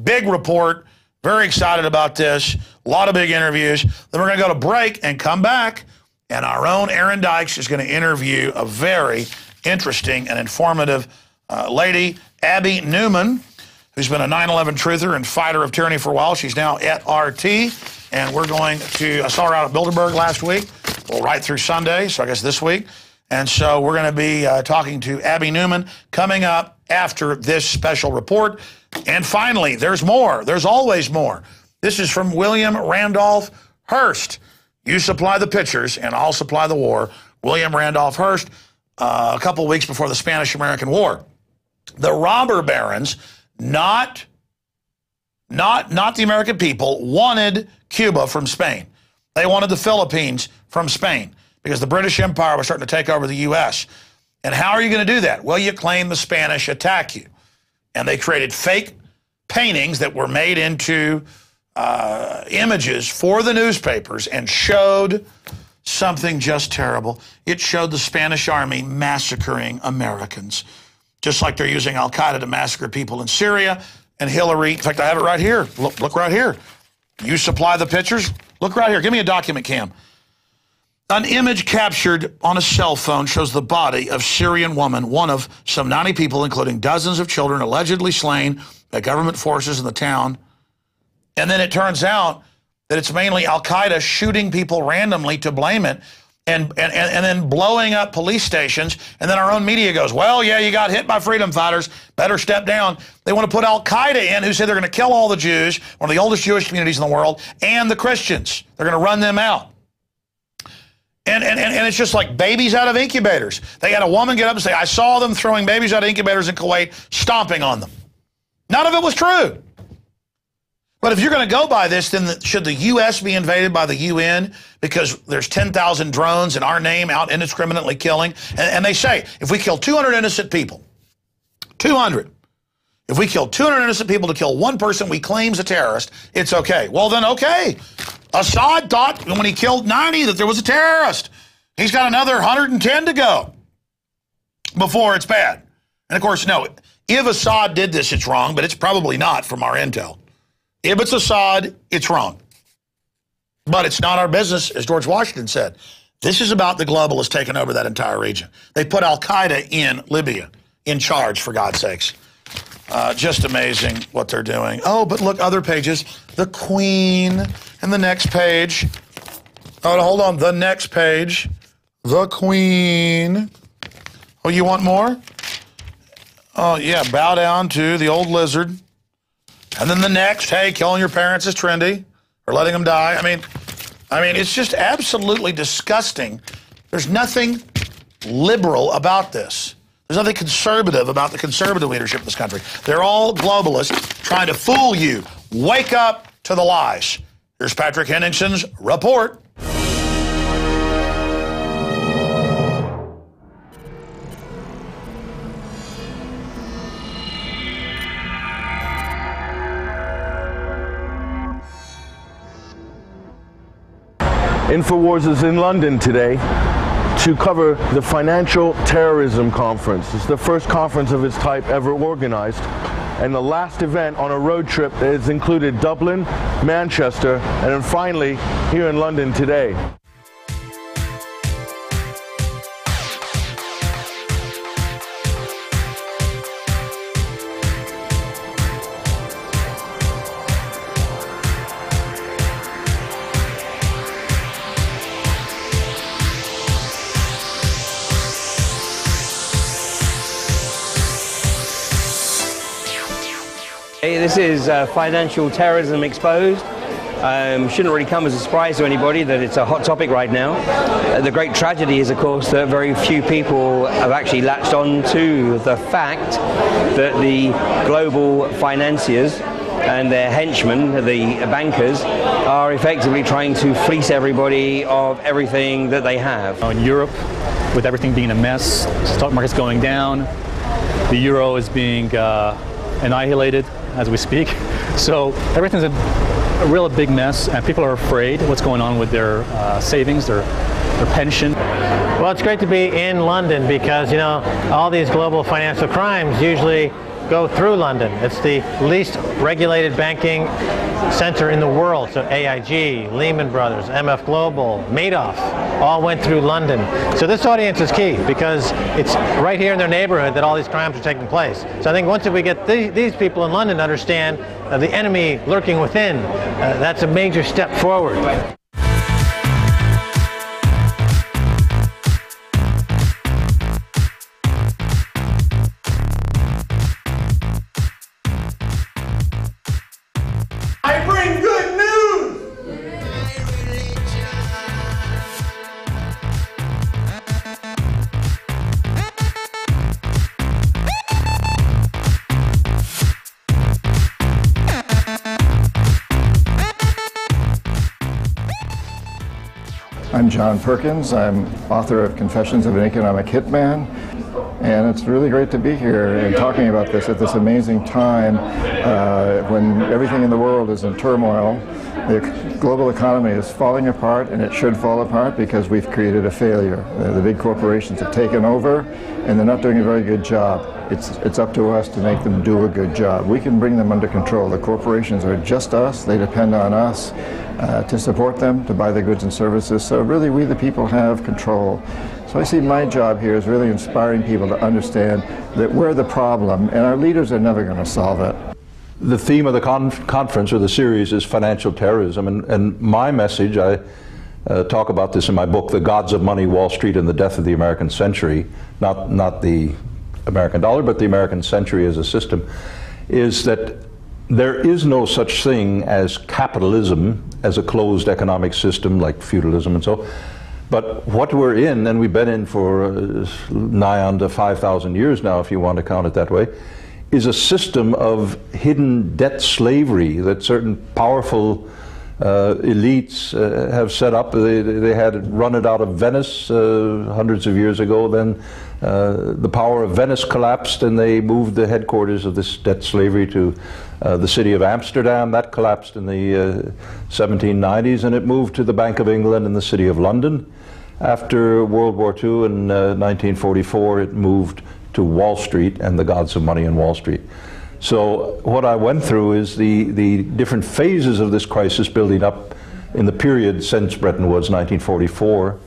big report. Very excited about this. A lot of big interviews. Then we're going to go to break and come back. And our own Aaron Dykes is going to interview a very interesting and informative lady, Abby Newman, who's been a 9/11 truther and fighter of tyranny for a while. She's now at RT. And we're going to, I saw her out at Bilderberg last week, well, right through Sunday, so I guess this week. And so we're going to be talking to Abby Newman coming up after this special report. And finally, there's more. There's always more. This is from William Randolph Hearst. You supply the pictures, and I'll supply the war. William Randolph Hearst, a couple weeks before the Spanish-American War. The robber barons, not the American people, wanted Cuba from Spain. They wanted the Philippines from Spain because the British Empire was starting to take over the U.S. And how are you going to do that? Well, you claim the Spanish attack you. And they created fake paintings that were made into images for the newspapers and showed something just terrible. It showed the Spanish army massacring Americans, just like they're using al-Qaeda to massacre people in Syria. And Hillary, in fact, I have it right here. Look right here. You supply the pictures. Look right here. Give me a document cam. An image captured on a cell phone shows the body of Syrian woman, one of some 90 people, including dozens of children, allegedly slain by government forces in the town. And then it turns out that it's mainly al-Qaeda shooting people randomly to blame it and then blowing up police stations. And then our own media goes, well, yeah, you got hit by freedom fighters. Better step down. They want to put al-Qaeda in, who say they're going to kill all the Jews, one of the oldest Jewish communities in the world, and the Christians. They're going to run them out. And it's just like babies out of incubators. They had a woman get up and say, I saw them throwing babies out of incubators in Kuwait, stomping on them. None of it was true. But if you're going to go by this, then should the U.S. be invaded by the UN because there's 10,000 drones in our name out indiscriminately killing? And they say, if we kill 200 innocent people, 200, if we kill 200 innocent people to kill one person we claim's a terrorist, it's okay. Well, then, okay. Assad thought when he killed 90 that there was a terrorist. He's got another 110 to go before it's bad. And, of course, no, if Assad did this, it's wrong, but it's probably not from our intel. If it's Assad, it's wrong. But it's not our business, as George Washington said. This is about the globalists taking over that entire region. They put al-Qaeda in Libya, in charge, for God's sakes. Just amazing what they're doing. Oh, but look, other pages. The Queen, and the next page. Oh, hold on, the next page. The Queen. Oh, you want more? Oh, yeah, bow down to the old lizard. And then the next, hey, killing your parents is trendy, or letting them die. I mean, it's just absolutely disgusting. There's nothing liberal about this. There's nothing conservative about the conservative leadership of this country. They're all globalists trying to fool you. Wake up to the lies. Here's Patrick Henningsen's report. Infowars is in London today to cover the Financial Terrorism Conference. It's the first conference of its type ever organized, and the last event on a road trip that has included Dublin, Manchester, and then finally here in London today. This is Financial Terrorism Exposed. Shouldn't really come as a surprise to anybody that it's a hot topic right now. The great tragedy is, of course, that very few people have actually latched on to the fact that the global financiers and their henchmen, the bankers, are effectively trying to fleece everybody of everything that they have. In Europe, with everything being a mess, stock market's going down, The euro is being annihilated as we speak. So everything's a real big mess, and people are afraid what's going on with their savings, their pension. Well, it's great to be in London because, you know, all these global financial crimes usually go through London. It's the least regulated banking center in the world. So AIG, Lehman Brothers, MF Global, Madoff all went through London. So this audience is key because it's right here in their neighborhood that all these crimes are taking place. So I think once we get these people in London to understand the enemy lurking within, that's a major step forward. I'm John Perkins. I'm author of Confessions of an Economic Hitman, and it's really great to be here and talking about this at this amazing time when everything in the world is in turmoil. The global economy is falling apart, and it should fall apart because we've created a failure. The big corporations have taken over, and they're not doing a very good job. It's up to us to make them do a good job. We can bring them under control. The corporations are just us. They depend on us to support them, to buy their goods and services. So really, we the people have control. So I see my job here is really inspiring people to understand that we're the problem, and our leaders are never going to solve it. The theme of the conference or the series is financial terrorism, and my message, I talk about this in my book, The Gods of Money, Wall Street and the Death of the American Century, not the American dollar, but the American century as a system, is that there is no such thing as capitalism as a closed economic system like feudalism and so. But what we're in, and we've been in for nigh on to 5,000 years now, if you want to count it that way, is a system of hidden debt slavery that certain powerful elites have set up. They had run it out of Venice hundreds of years ago. Then the power of Venice collapsed, and they moved the headquarters of this debt slavery to the city of Amsterdam. That collapsed in the 1790s, and it moved to the Bank of England in the city of London. After World War II in 1944, it moved to Wall Street and the gods of money in Wall Street. So what I went through is the different phases of this crisis building up in the period since Bretton Woods, 1944,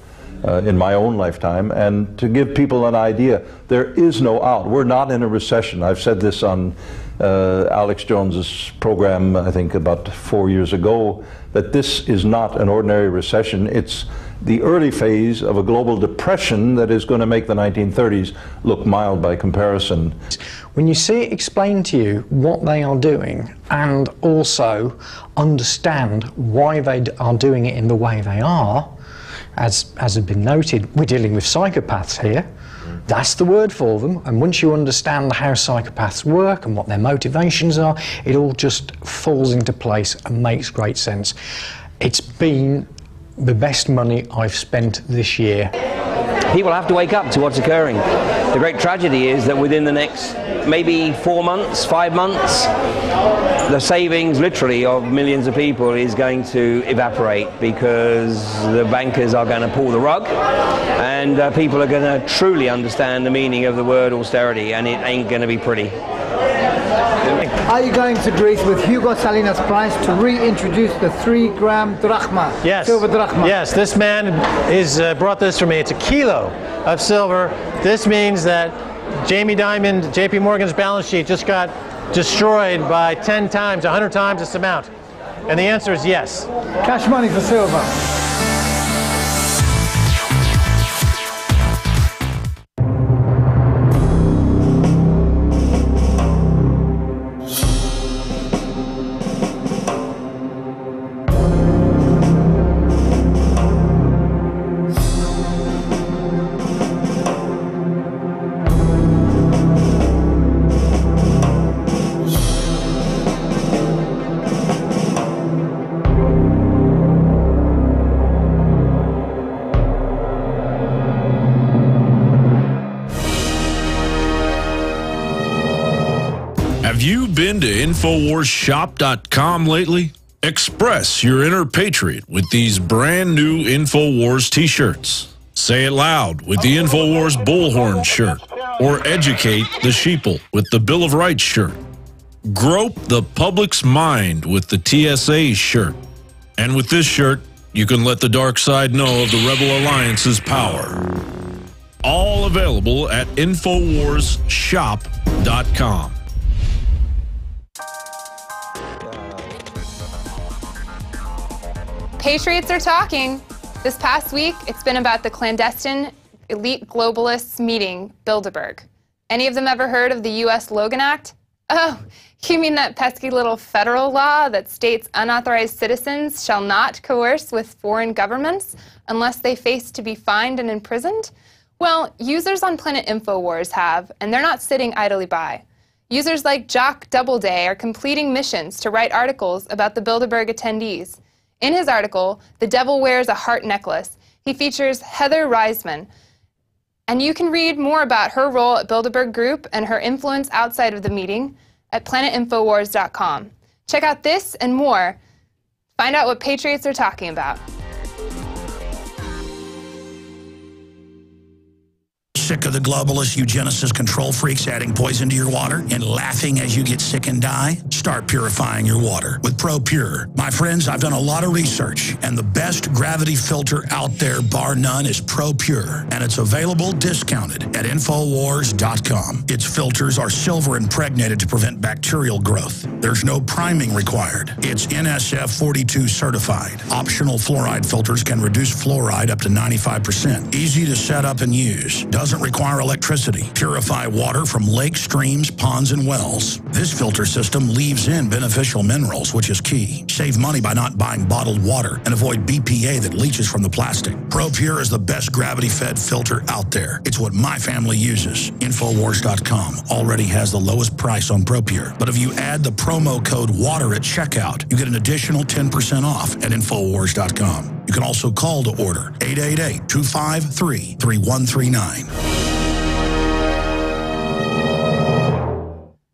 in my own lifetime, and to give people an idea, there is no out. We're not in a recession. I've said this on Alex Jones's program, I think about 4 years ago, that this is not an ordinary recession. It's the early phase of a global depression that is going to make the 1930s look mild by comparison. When you see it explained to you what they are doing and also understand why they are doing it in the way they are, as has been noted, we're dealing with psychopaths here. That's the word for them, and once you understand how psychopaths work and what their motivations are, it all just falls into place and makes great sense. It's been the best money I've spent this year. People have to wake up to what's occurring. The great tragedy is that within the next maybe 4 months, 5 months, the savings literally of millions of people is going to evaporate because the bankers are going to pull the rug, and people are going to truly understand the meaning of the word austerity, and it ain't going to be pretty. Are you going to Greece with Hugo Salinas Price to reintroduce the 3-gram drachma? Yes. Silver drachma. Yes, this man is brought this for me. It's a kilo of silver. This means that Jamie Dimon, JP Morgan's balance sheet just got destroyed by 10 times, 100 times this amount. And the answer is yes. Cash money for silver. been to InfowarsShop.com lately? Express your inner patriot with these brand new InfoWars t-shirts. Say it loud with the InfoWars Bullhorn shirt, or educate the sheeple with the Bill of Rights shirt. Grope the public's mind with the TSA shirt. And with this shirt, you can let the dark side know of the Rebel Alliance's power. All available at InfoWarsShop.com. Patriots are talking. This past week, it's been about the clandestine elite globalists meeting Bilderberg. Any of them ever heard of the U.S. Logan Act? Oh, you mean that pesky little federal law that states unauthorized citizens shall not coerce with foreign governments unless they face to be fined and imprisoned? Well, users on Planet Infowars have, and they're not sitting idly by. Users like Jock Doubleday are completing missions to write articles about the Bilderberg attendees. In his article, The Devil Wears a Heart Necklace, he features Heather Reisman. And you can read more about her role at Bilderberg Group and her influence outside of the meeting at planetinfowars.com. Check out this and more. Find out what patriots are talking about. Sick of the globalist eugenicist control freaks adding poison to your water and laughing as you get sick and die? Start purifying your water with ProPure. My friends, I've done a lot of research, and the best gravity filter out there, bar none, is ProPure, and it's available discounted at Infowars.com. Its filters are silver impregnated to prevent bacterial growth. There's no priming required. It's NSF 42 certified. Optional fluoride filters can reduce fluoride up to 95%. Easy to set up and use. Doesn't require electricity. Purify water from lakes, streams, ponds, and wells. This filter system leaves in beneficial minerals, which is key. Save money by not buying bottled water and avoid BPA that leaches from the plastic. ProPure is the best gravity-fed filter out there. It's what my family uses. Infowars.com already has the lowest price on ProPure. But if you add the promo code WATER at checkout, you get an additional 10% off at Infowars.com. You can also call to order 888-253-3139.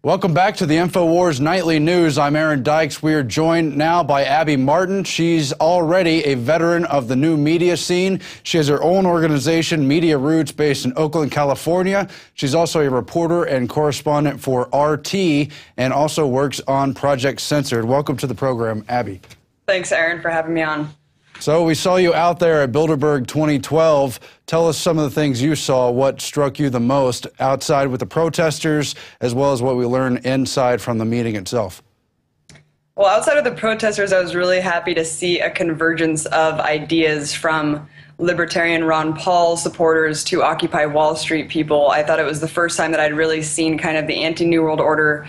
Welcome back to the Infowars Nightly News. I'm Aaron Dykes. We are joined now by Abby Martin. She's already a veteran of the new media scene. She has her own organization, Media Roots, based in Oakland, California. She's also a reporter and correspondent for RT and also works on Project Censored. Welcome to the program, Abby. Thanks, Aaron, for having me on. So we saw you out there at Bilderberg 2012. Tell us some of the things you saw, what struck you the most outside with the protesters, as well as what we learned inside from the meeting itself. Well, outside of the protesters, I was really happy to see a convergence of ideas from libertarian Ron Paul supporters to Occupy Wall Street people. I thought it was the first time that I'd really seen kind of the anti-New World Order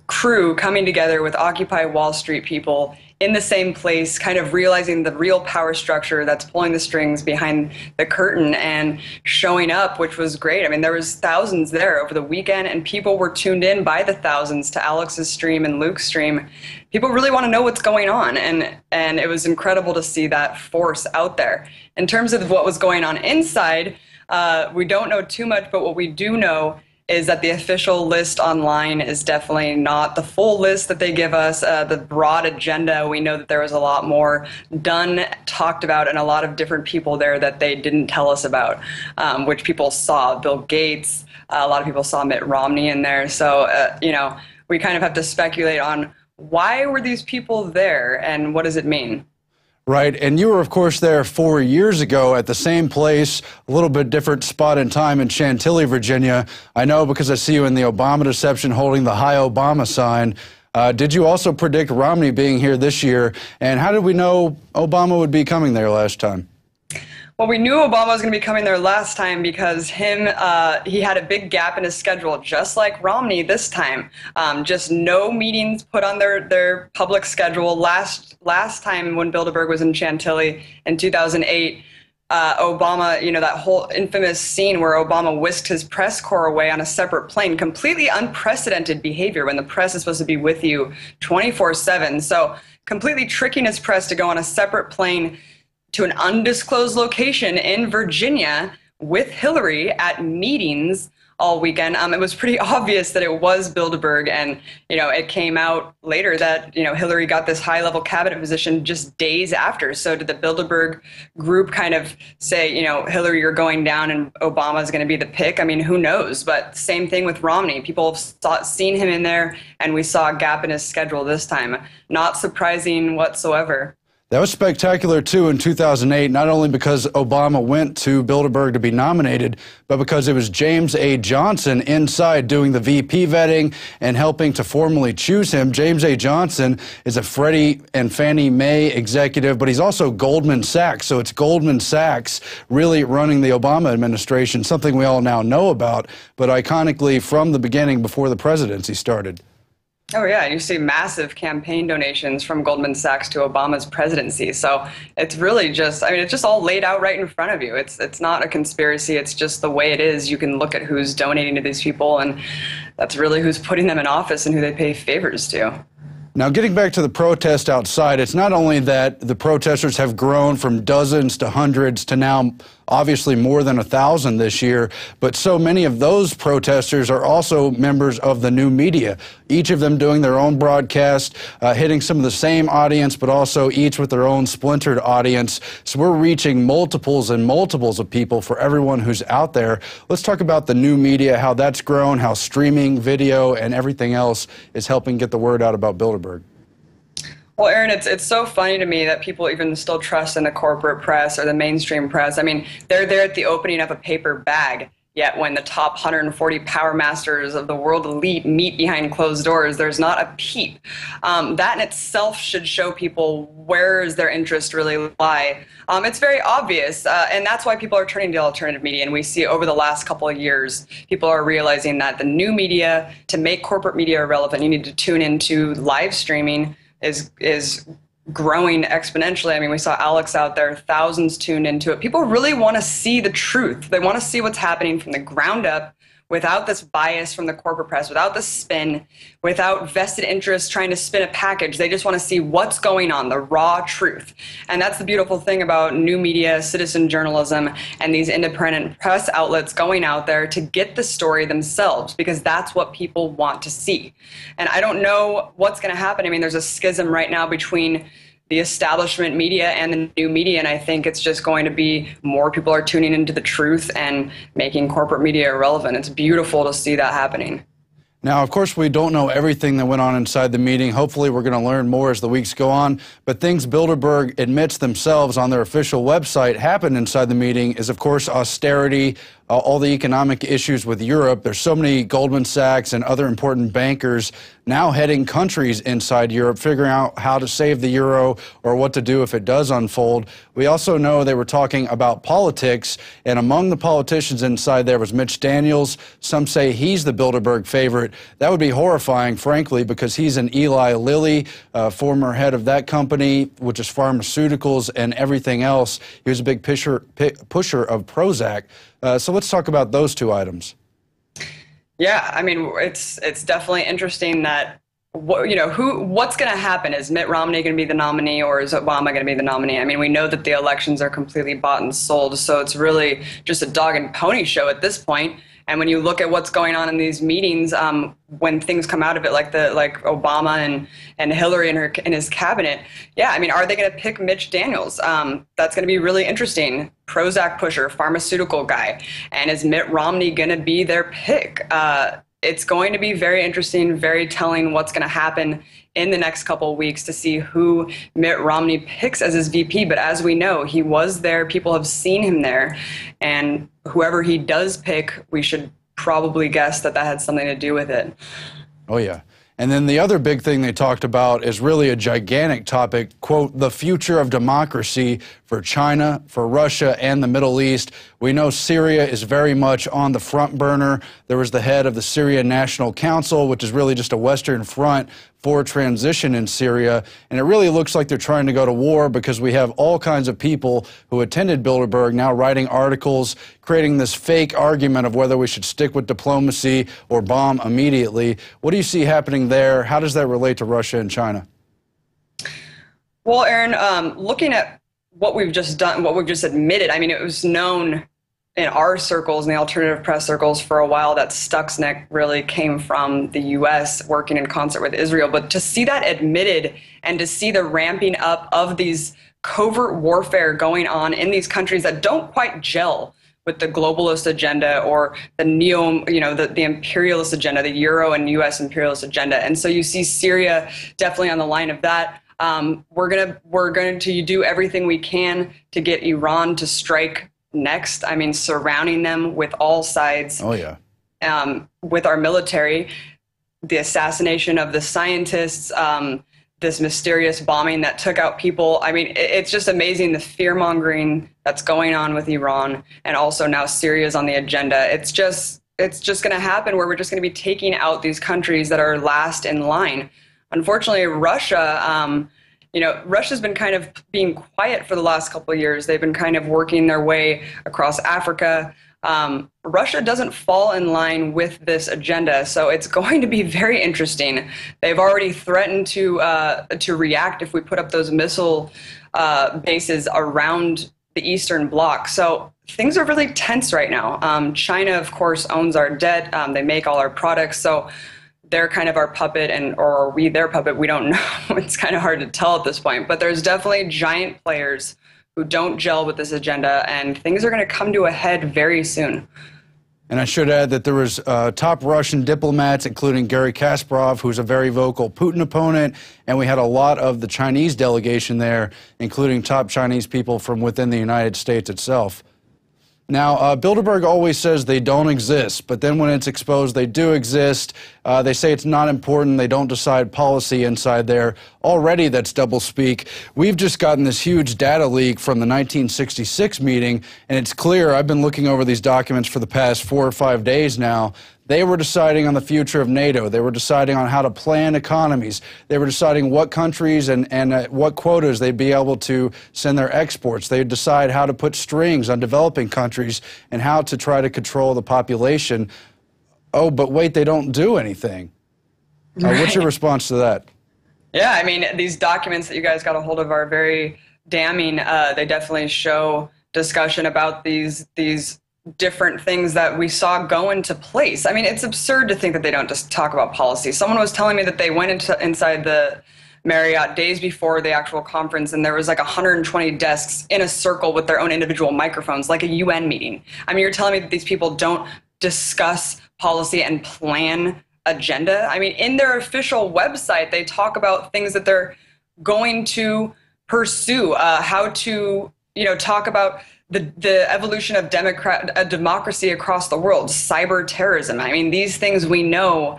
crew coming together with Occupy Wall Street people in the same place, kind of realizing the real power structure that's pulling the strings behind the curtain and showing up, which was great. I mean, there was thousands there over the weekend, and people were tuned in by the thousands to Alex's stream and Luke's stream. People really want to know what's going on, and it was incredible to see that force out there. In terms of what was going on inside, we don't know too much, but what we do know is that the official list online is definitely not the full list that they give us. The broad agenda, we know that there was a lot more done, talked about, and a lot of different people there that they didn't tell us about, which people saw. Bill Gates, a lot of people saw Mitt Romney in there. So, you know, we kind of have to speculate on why were these people there and what does it mean? Right, and you were, of course, there 4 years ago at the same place, a little bit different spot in time in Chantilly, Virginia. I know because I see you in the Obama reception holding the Hi Obama sign. Did you also predict Romney being here this year? And how did we know Obama would be coming there last time? Well, we knew Obama was going to be coming there last time because he had a big gap in his schedule, just like Romney this time. Just no meetings put on their public schedule. Last time when Bilderberg was in Chantilly in 2008, Obama, you know, that whole infamous scene where Obama whisked his press corps away on a separate plane, completely unprecedented behavior when the press is supposed to be with you 24/7. So completely tricking his press to go on a separate plane to an undisclosed location in Virginia with Hillary at meetings all weekend. It was pretty obvious that it was Bilderberg, and it came out later that Hillary got this high-level cabinet position just days after. So did the Bilderberg group kind of say, Hillary, you're going down, and Obama's going to be the pick? I mean, who knows? But same thing with Romney. People have seen him in there, and we saw a gap in his schedule this time. Not surprising whatsoever. That was spectacular, too, in 2008, not only because Obama went to Bilderberg to be nominated, but because it was James A. Johnson inside doing the VP vetting and helping to formally choose him. James A. Johnson is a Freddie and Fannie Mae executive, but he's also Goldman Sachs. So it's Goldman Sachs really running the Obama administration, something we all now know about, but iconically from the beginning before the presidency started. Oh, yeah. You see massive campaign donations from Goldman Sachs to Obama's presidency. So it's really just, it's just all laid out right in front of you. It's not a conspiracy. It's just the way it is. You can look at who's donating to these people, and that's really who's putting them in office and who they pay favors to. Now, getting back to the protest outside, it's not only that the protesters have grown from dozens to hundreds to now obviously more than 1,000 this year, but so many of those protesters are also members of the new media, each of them doing their own broadcast, hitting some of the same audience, but also each with their own splintered audience. So we're reaching multiples and multiples of people for everyone who's out there. Let's talk about the new media, how that's grown, how streaming, video, and everything else is helping get the word out about Bilderberg. Well, Aaron, it's so funny to me that people even still trust in the corporate press or the mainstream press. I mean, they're there at the opening of a paper bag, yet when the top 140 power masters of the world elite meet behind closed doors, there's not a peep. That in itself should show people where does their interest really lie. It's very obvious, and that's why people are turning to alternative media. And we see over the last couple of years, people are realizing that the new media, to make corporate media irrelevant, you need to tune into live streaming, is growing exponentially. I mean, we saw Alex out there, thousands tuned into it. People really want to see the truth. They want to see what's happening from the ground up, without this bias from the corporate press, without the spin, without vested interests trying to spin a package. They just want to see what's going on, the raw truth. And that's the beautiful thing about new media, citizen journalism, and these independent press outlets going out there to get the story themselves, because that's what people want to see. And I don't know what's going to happen. I mean, there's a schism right now between the establishment media and the new media, and I think it's just going to be more people are tuning into the truth and making corporate media irrelevant. It's beautiful to see that happening. Now, of course, we don't know everything that went on inside the meeting. Hopefully, we're going to learn more as the weeks go on. But things Bilderberg admits themselves on their official website happened inside the meeting is, of course, austerity, all the economic issues with Europe. There's so many Goldman Sachs and other important bankers now heading countries inside Europe, figuring out how to save the euro or what to do if it does unfold. We also know they were talking about politics, and among the politicians inside there was Mitch Daniels. Some say he's the Bilderberg favorite. That would be horrifying, frankly, because he's an Eli Lilly, former head of that company, which is pharmaceuticals and everything else. He was a big pusher of Prozac. So let's talk about those two items. Yeah, I mean, it's definitely interesting that what's going to happen? Is Mitt Romney going to be the nominee, or is Obama going to be the nominee? I mean, we know that the elections are completely bought and sold, so it's really just a dog and pony show at this point. And when you look at what's going on in these meetings, when things come out of it, like Obama and Hillary and his cabinet, yeah, I mean, are they going to pick Mitch Daniels? That's going to be really interesting. Prozac pusher, pharmaceutical guy, and is Mitt Romney going to be their pick? It's going to be very interesting, very telling what's going to happen in the next couple of weeks to see who Mitt Romney picks as his VP. But as we know, he was there. People have seen him there. And whoever he does pick, we should probably guess that had something to do with it. Oh, yeah. And then the other big thing they talked about is really a gigantic topic, quote, the future of democracy for China, for Russia, and the Middle East. We know Syria is very much on the front burner. There was the head of the Syria National Council, which is really just a Western front for transition in Syria. And it really looks like they're trying to go to war, because we have all kinds of people who attended Bilderberg now writing articles, creating this fake argument of whether we should stick with diplomacy or bomb immediately. What do you see happening there? How does that relate to Russia and China? Well, Aaron, looking at what we've just done, what we've just admitted, I mean, it was known in our circles, in the alternative press circles for a while, that Stuxnet really came from the U.S. working in concert with Israel. But to see that admitted and to see the ramping up of these covert warfare going on in these countries that don't quite gel with the globalist agenda or the the imperialist agenda, the Euro and U.S. imperialist agenda. And so you see Syria definitely on the line of that. We're going to do everything we can to get Iran to strike next. I mean, surrounding them with all sides. Oh, yeah. With our military, the assassination of the scientists, this mysterious bombing that took out people. I mean, it's just amazing the fear-mongering that's going on with Iran, and also now Syria's on the agenda. It's just going to happen where we're just going to be taking out these countries that are last in line. Unfortunately, Russia, Russia's been kind of being quiet for the last couple of years. They've been kind of working their way across Africa. Russia doesn't fall in line with this agenda, so it's going to be very interesting. They've already threatened to react if we put up those missile bases around the Eastern Bloc. So things are really tense right now. China, of course, owns our debt. They make all our products, so they're kind of our puppet, or are we their puppet? We don't know. It's kind of hard to tell at this point. But there's definitely giant players who don't gel with this agenda, and things are going to come to a head very soon. And I should add that there was top Russian diplomats, including Garry Kasparov, who's a very vocal Putin opponent, and we had a lot of the Chinese delegation there, including top Chinese people from within the United States itself. Now, Bilderberg always says they don't exist, but then when it's exposed, they do exist. They say it's not important. They don't decide policy inside there. Already, that's doublespeak. We've just gotten this huge data leak from the 1966 meeting, and it's clear. I've been looking over these documents for the past 4 or 5 days now. They were deciding on the future of NATO. They were deciding on how to plan economies. They were deciding what countries and what quotas they'd be able to send their exports. They'd decide how to put strings on developing countries and how to try to control the population. Oh, but wait, they don't do anything. What's your response to that? Yeah, I mean, these documents that you guys got a hold of are very damning. They definitely show discussion about these different things that we saw go into place. I mean, it's absurd to think that they don't just talk about policy. Someone was telling me that they went inside the Marriott days before the actual conference, and there was like 120 desks in a circle with their own individual microphones, like a UN meeting. I mean, you're telling me that these people don't discuss policy and plan agenda? I mean, in their official website, they talk about things that they're going to pursue, how to, talk about the evolution of democracy across the world, cyber terrorism. I mean, these things we know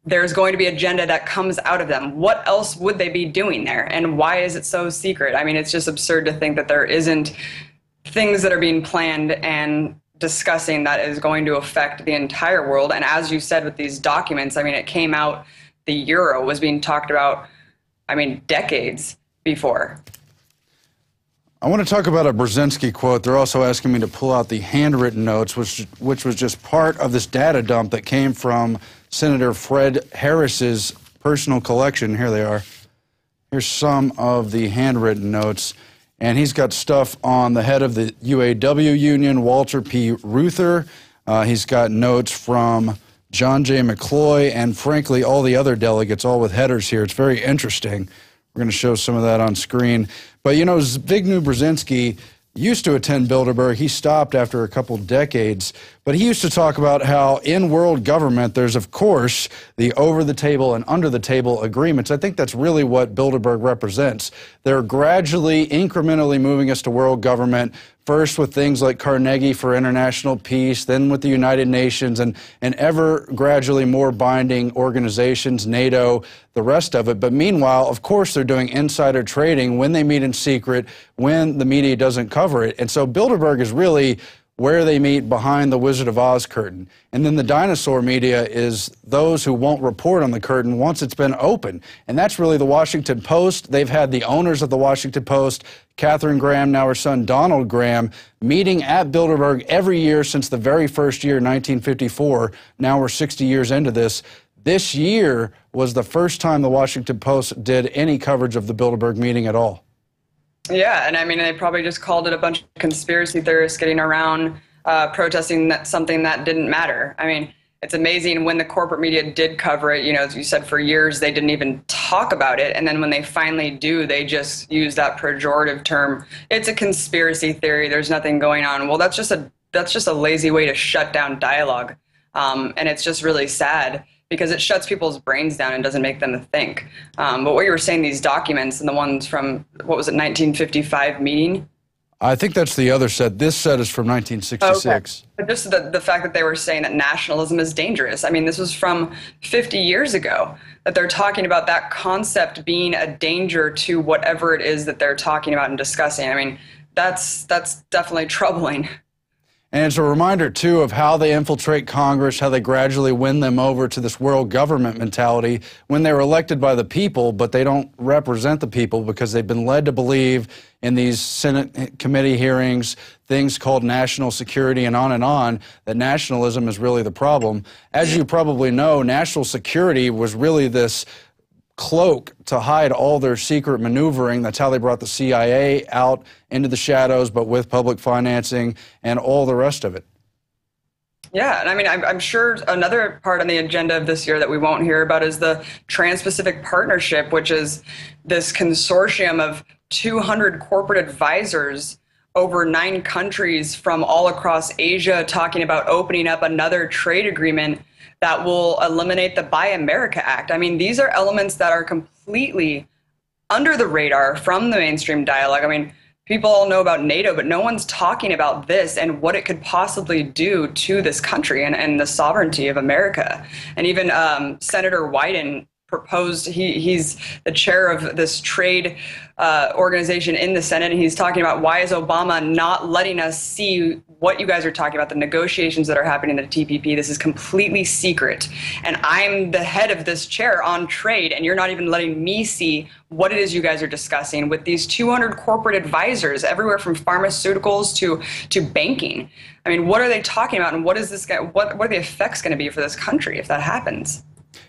there's going to be agenda that comes out of them. What else would they be doing there? And why is it so secret? I mean, it's just absurd to think that there isn't things that are being planned and discussing that is going to affect the entire world. And as you said with these documents, I mean, it came out, the euro was being talked about, I mean, decades before. I want to talk about a Brzezinski quote. They're also asking me to pull out the handwritten notes, which was just part of this data dump that came from Senator Fred Harris's personal collection. Here they are. Here's some of the handwritten notes. And he's got stuff on the head of the UAW union, Walter P. Reuther. He's got notes from John J. McCloy and, frankly, all the other delegates, all with headers here. It's very interesting. We're going to show some of that on screen. But, Zbigniew Brzezinski used to attend Bilderberg. He stopped after a couple decades. But he used to talk about how in world government there's, of course, the over-the-table and under-the-table agreements. I think that's really what Bilderberg represents. They're gradually, incrementally moving us to world government, first with things like Carnegie for International Peace, then with the United Nations, and ever gradually more binding organizations, NATO, the rest of it. But meanwhile, of course, they're doing insider trading when they meet in secret, when the media doesn't cover it. And so Bilderberg is really where they meet behind the Wizard of Oz curtain. And then the dinosaur media is those who won't report on the curtain once it's been open. And that's really the Washington Post. They've had the owners of the Washington Post, Katharine Graham, now her son Donald Graham, meeting at Bilderberg every year since the very first year, 1954. Now we're 60 years into this. This year was the first time the Washington Post did any coverage of the Bilderberg meeting at all. Yeah, and I mean, they probably just called it a bunch of conspiracy theorists getting around protesting something that didn't matter. I mean, it's amazing when the corporate media did cover it, as you said, for years, they didn't even talk about it. And then when they finally do, they just use that pejorative term. It's a conspiracy theory. There's nothing going on. Well, that's just a lazy way to shut down dialogue. And it's just really sad because it shuts people's brains down and doesn't make them think. But what you were saying, these documents and the ones from, what was it, 1955 meeting? I think that's the other set. This set is from 1966. Okay. But just the fact that they were saying that nationalism is dangerous. I mean, this was from 50 years ago, that they're talking about that concept being a danger to whatever it is that they're talking about and discussing. I mean, that's definitely troubling. And it's a reminder, too, of how they infiltrate Congress, how they gradually win them over to this world government mentality when they were elected by the people, but they don't represent the people because they've been led to believe in these Senate committee hearings, things called national security and on, that nationalism is really the problem. As you probably know, national security was really this cloak to hide all their secret maneuvering. That's how they brought the CIA out into the shadows, but with public financing and all the rest of it. Yeah, and I mean, I'm sure another part on the agenda of this year that we won't hear about is the Trans-Pacific Partnership, which is this consortium of 200 corporate advisors over 9 countries from all across Asia talking about opening up another trade agreement that will eliminate the Buy America Act. I mean, these are elements that are completely under the radar from the mainstream dialogue. I mean, people all know about NATO, but no one's talking about this and what it could possibly do to this country and the sovereignty of America. And even Senator Wyden proposed, he's the chair of this trade organization in the Senate, and he's talking about why is Obama not letting us see what you guys are talking about, the negotiations that are happening in the TPP. This is completely secret, and I'm the head of this chair on trade, and you're not even letting me see what it is you guys are discussing with these 200 corporate advisors everywhere from pharmaceuticals to banking. I mean, what are they talking about, and what is this? What are the effects going to be for this country if that happens?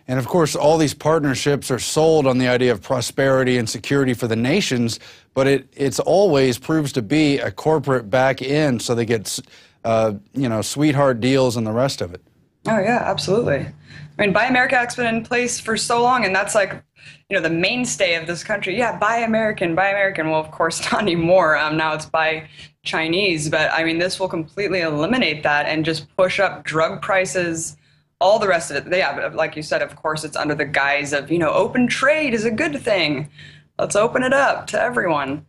And of course, all these partnerships are sold on the idea of prosperity and security for the nations, but it's always proves to be a corporate back end, so they get, sweetheart deals and the rest of it. Oh yeah, absolutely. I mean, Buy America Act's been in place for so long, and that's like, the mainstay of this country. Yeah, buy American, buy American. Well, of course, not anymore. Now it's buy Chinese, but I mean, this will completely eliminate that and just push up drug prices. All the rest of it, yeah, but like you said, of course, it's under the guise of, open trade is a good thing. Let's open it up to everyone.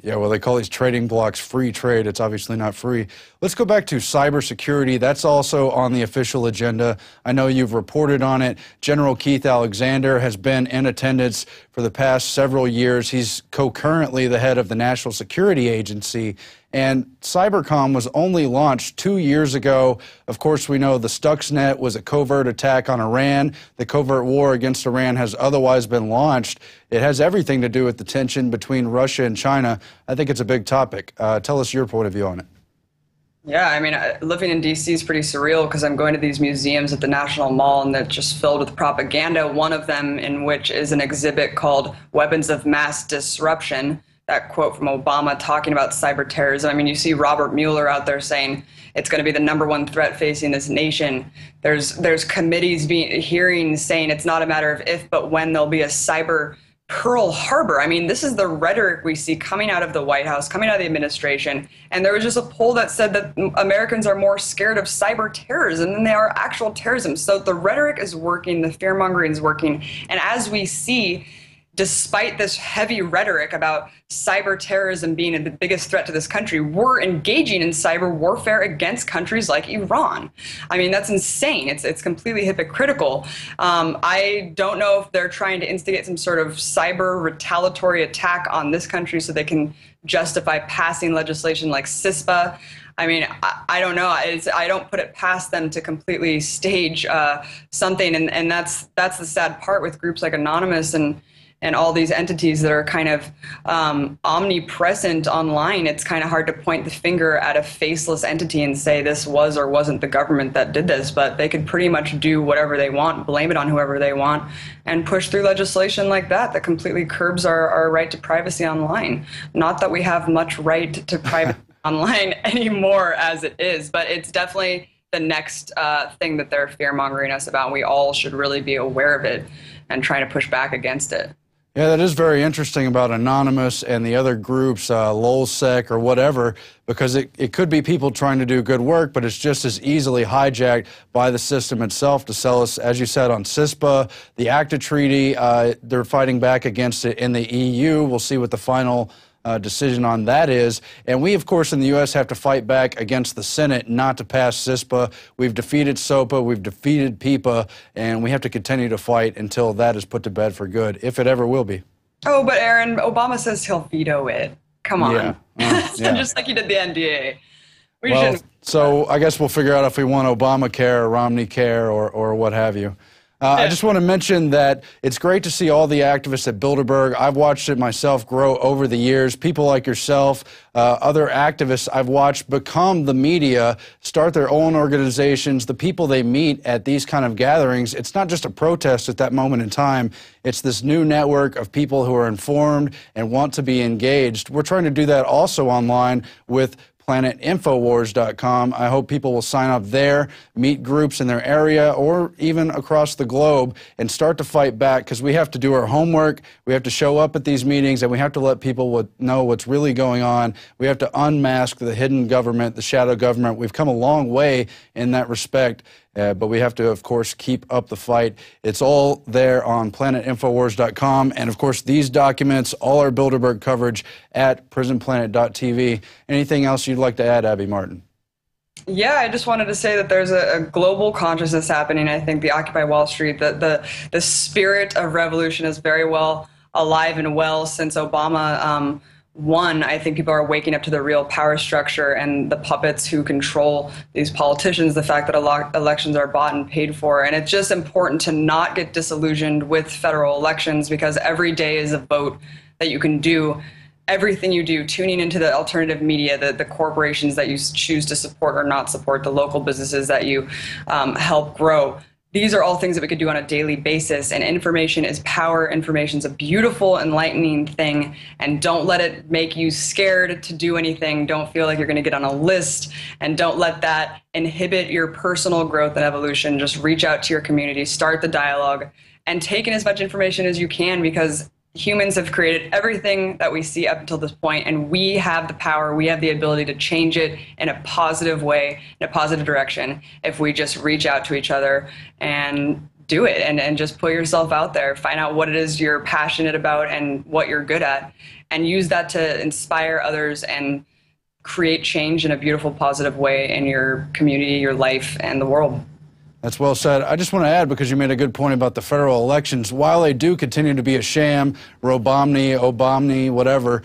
Yeah, well, they call these trading blocks free trade. It's obviously not free. Let's go back to cybersecurity. That's also on the official agenda. I know you've reported on it. General Keith Alexander has been in attendance for the past several years. He's concurrently the head of the National Security Agency. And Cybercom was only launched 2 years ago. Of course, we know the Stuxnet was a covert attack on Iran. The covert war against Iran has otherwise been launched. It has everything to do with the tension between Russia and China. I think it's a big topic. Tell us your point of view on it. Yeah, I mean, living in D.C. is pretty surreal because I'm going to these museums at the National Mall and they're just filled with propaganda, one of them in which is an exhibit called Weapons of Mass Disruption. That quote from Obama talking about cyber terrorism. I mean, you see Robert Mueller out there saying it's going to be the #1 threat facing this nation. There's committees hearings saying it's not a matter of if, but when there'll be a cyber Pearl Harbor. I mean, this is the rhetoric we see coming out of the White House, coming out of the administration. And there was just a poll that said that Americans are more scared of cyber terrorism than they are actual terrorism. So the rhetoric is working, the fear-mongering is working. And as we see, despite this heavy rhetoric about cyber terrorism being the biggest threat to this country, we're engaging in cyber warfare against countries like Iran. I mean, that's insane. It's completely hypocritical. I don't know if they're trying to instigate some sort of cyber retaliatory attack on this country so they can justify passing legislation like CISPA. I mean, I don't know. I don't put it past them to completely stage something, and that's the sad part with groups like Anonymous and all these entities that are kind of omnipresent online. It's kind of hard to point the finger at a faceless entity and say this was or wasn't the government that did this, but they could pretty much do whatever they want, blame it on whoever they want, and push through legislation like that completely curbs our right to privacy online. Not that we have much right to online anymore as it is, but it's definitely the next thing that they're fear-mongering us about. We all should really be aware of it and trying to push back against it. Yeah, that is very interesting about Anonymous and the other groups, LulzSec or whatever, because it could be people trying to do good work, but it's just as easily hijacked by the system itself to sell us, as you said, on CISPA, the ACTA treaty. They're fighting back against it in the EU. We'll see what the final decision on that is. And we, of course, in the U.S. have to fight back against the Senate not to pass CISPA. We've defeated SOPA, we've defeated PIPA, and we have to continue to fight until that is put to bed for good, if it ever will be. Oh, but Aaron, Obama says he'll veto it. Come on. Yeah. Yeah. Just like he did the NDA. Well, so I guess we'll figure out if we want Obamacare or Romney Care or what have you. I just want to mention that it's great to see all the activists at Bilderberg. I've watched it myself grow over the years. People like yourself, other activists I've watched become the media, start their own organizations. The people they meet at these kind of gatherings, it's not just a protest at that moment in time. It's this new network of people who are informed and want to be engaged. We're trying to do that also online with planetinfowars.com. I hope people will sign up there, meet groups in their area or even across the globe and start to fight back, because we have to do our homework. We have to show up at these meetings and we have to let people know what's really going on. We have to unmask the hidden government, the shadow government. We've come a long way in that respect. But we have to, of course, keep up the fight. It's all there on planetinfowars.com. And, of course, these documents, all our Bilderberg coverage at prisonplanet.tv. Anything else you'd like to add, Abby Martin? Yeah, I just wanted to say that there's a global consciousness happening. I think the Occupy Wall Street, the spirit of revolution is very well alive and well since Obama won. I think people are waking up to the real power structure and the puppets who control these politicians, the fact that elections are bought and paid for. And it's just important to not get disillusioned with federal elections, because every day is a vote that you can do. Everything you do, tuning into the alternative media, the corporations that you choose to support or not support, the local businesses that you help grow. These are all things that we could do on a daily basis, and information is power. Information is a beautiful, enlightening thing, and don't let it make you scared to do anything. Don't feel like you're going to get on a list, and don't let that inhibit your personal growth and evolution. Just reach out to your community, start the dialogue, and take in as much information as you can, because humans have created everything that we see up until this point, and we have the power, we have the ability to change it in a positive way, in a positive direction, if we just reach out to each other and do it, and just put yourself out there, find out what it is you're passionate about and what you're good at, and use that to inspire others and create change in a beautiful, positive way in your community, your life, and the world. That's well said. I just want to add, because you made a good point about the federal elections, while they do continue to be a sham, Obama, whatever,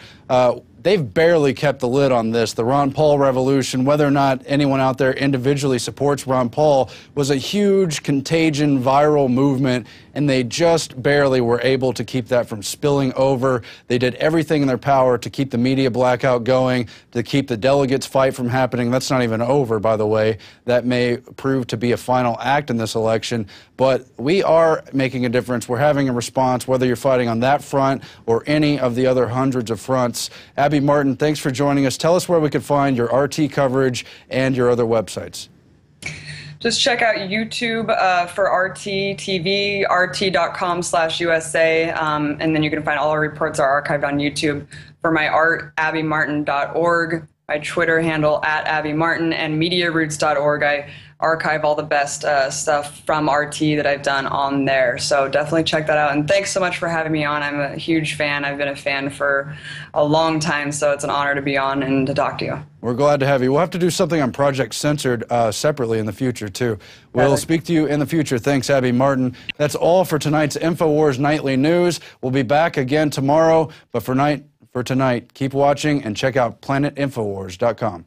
they've barely kept the lid on this. The Ron Paul revolution, whether or not anyone out there individually supports Ron Paul, was a huge contagion, viral movement, and they just barely were able to keep that from spilling over. They did everything in their power to keep the media blackout going, to keep the delegates fight from happening. That's not even over, by the way. That may prove to be a final act in this election, but we are making a difference. We're having a response, whether you're fighting on that front or any of the other hundreds of fronts. Abby Martin, thanks for joining us. Tell us where we could find your RT coverage and your other websites. Just check out YouTube for RT TV, rt.com/USA, and then you can find all our reports are archived on YouTube. For my art, abbymartin.org, my Twitter handle @abbymartin, and mediaroots.org. I archive all the best stuff from RT that I've done on there. So definitely check that out. And thanks so much for having me on. I'm a huge fan. I've been a fan for a long time, so it's an honor to be on and to talk to you. We're glad to have you. We'll have to do something on Project Censored separately in the future, too. We'll speak to you in the future. Thanks, Abby Martin. That's all for tonight's Infowars Nightly News. We'll be back again tomorrow, but for tonight, keep watching and check out planetinfowars.com.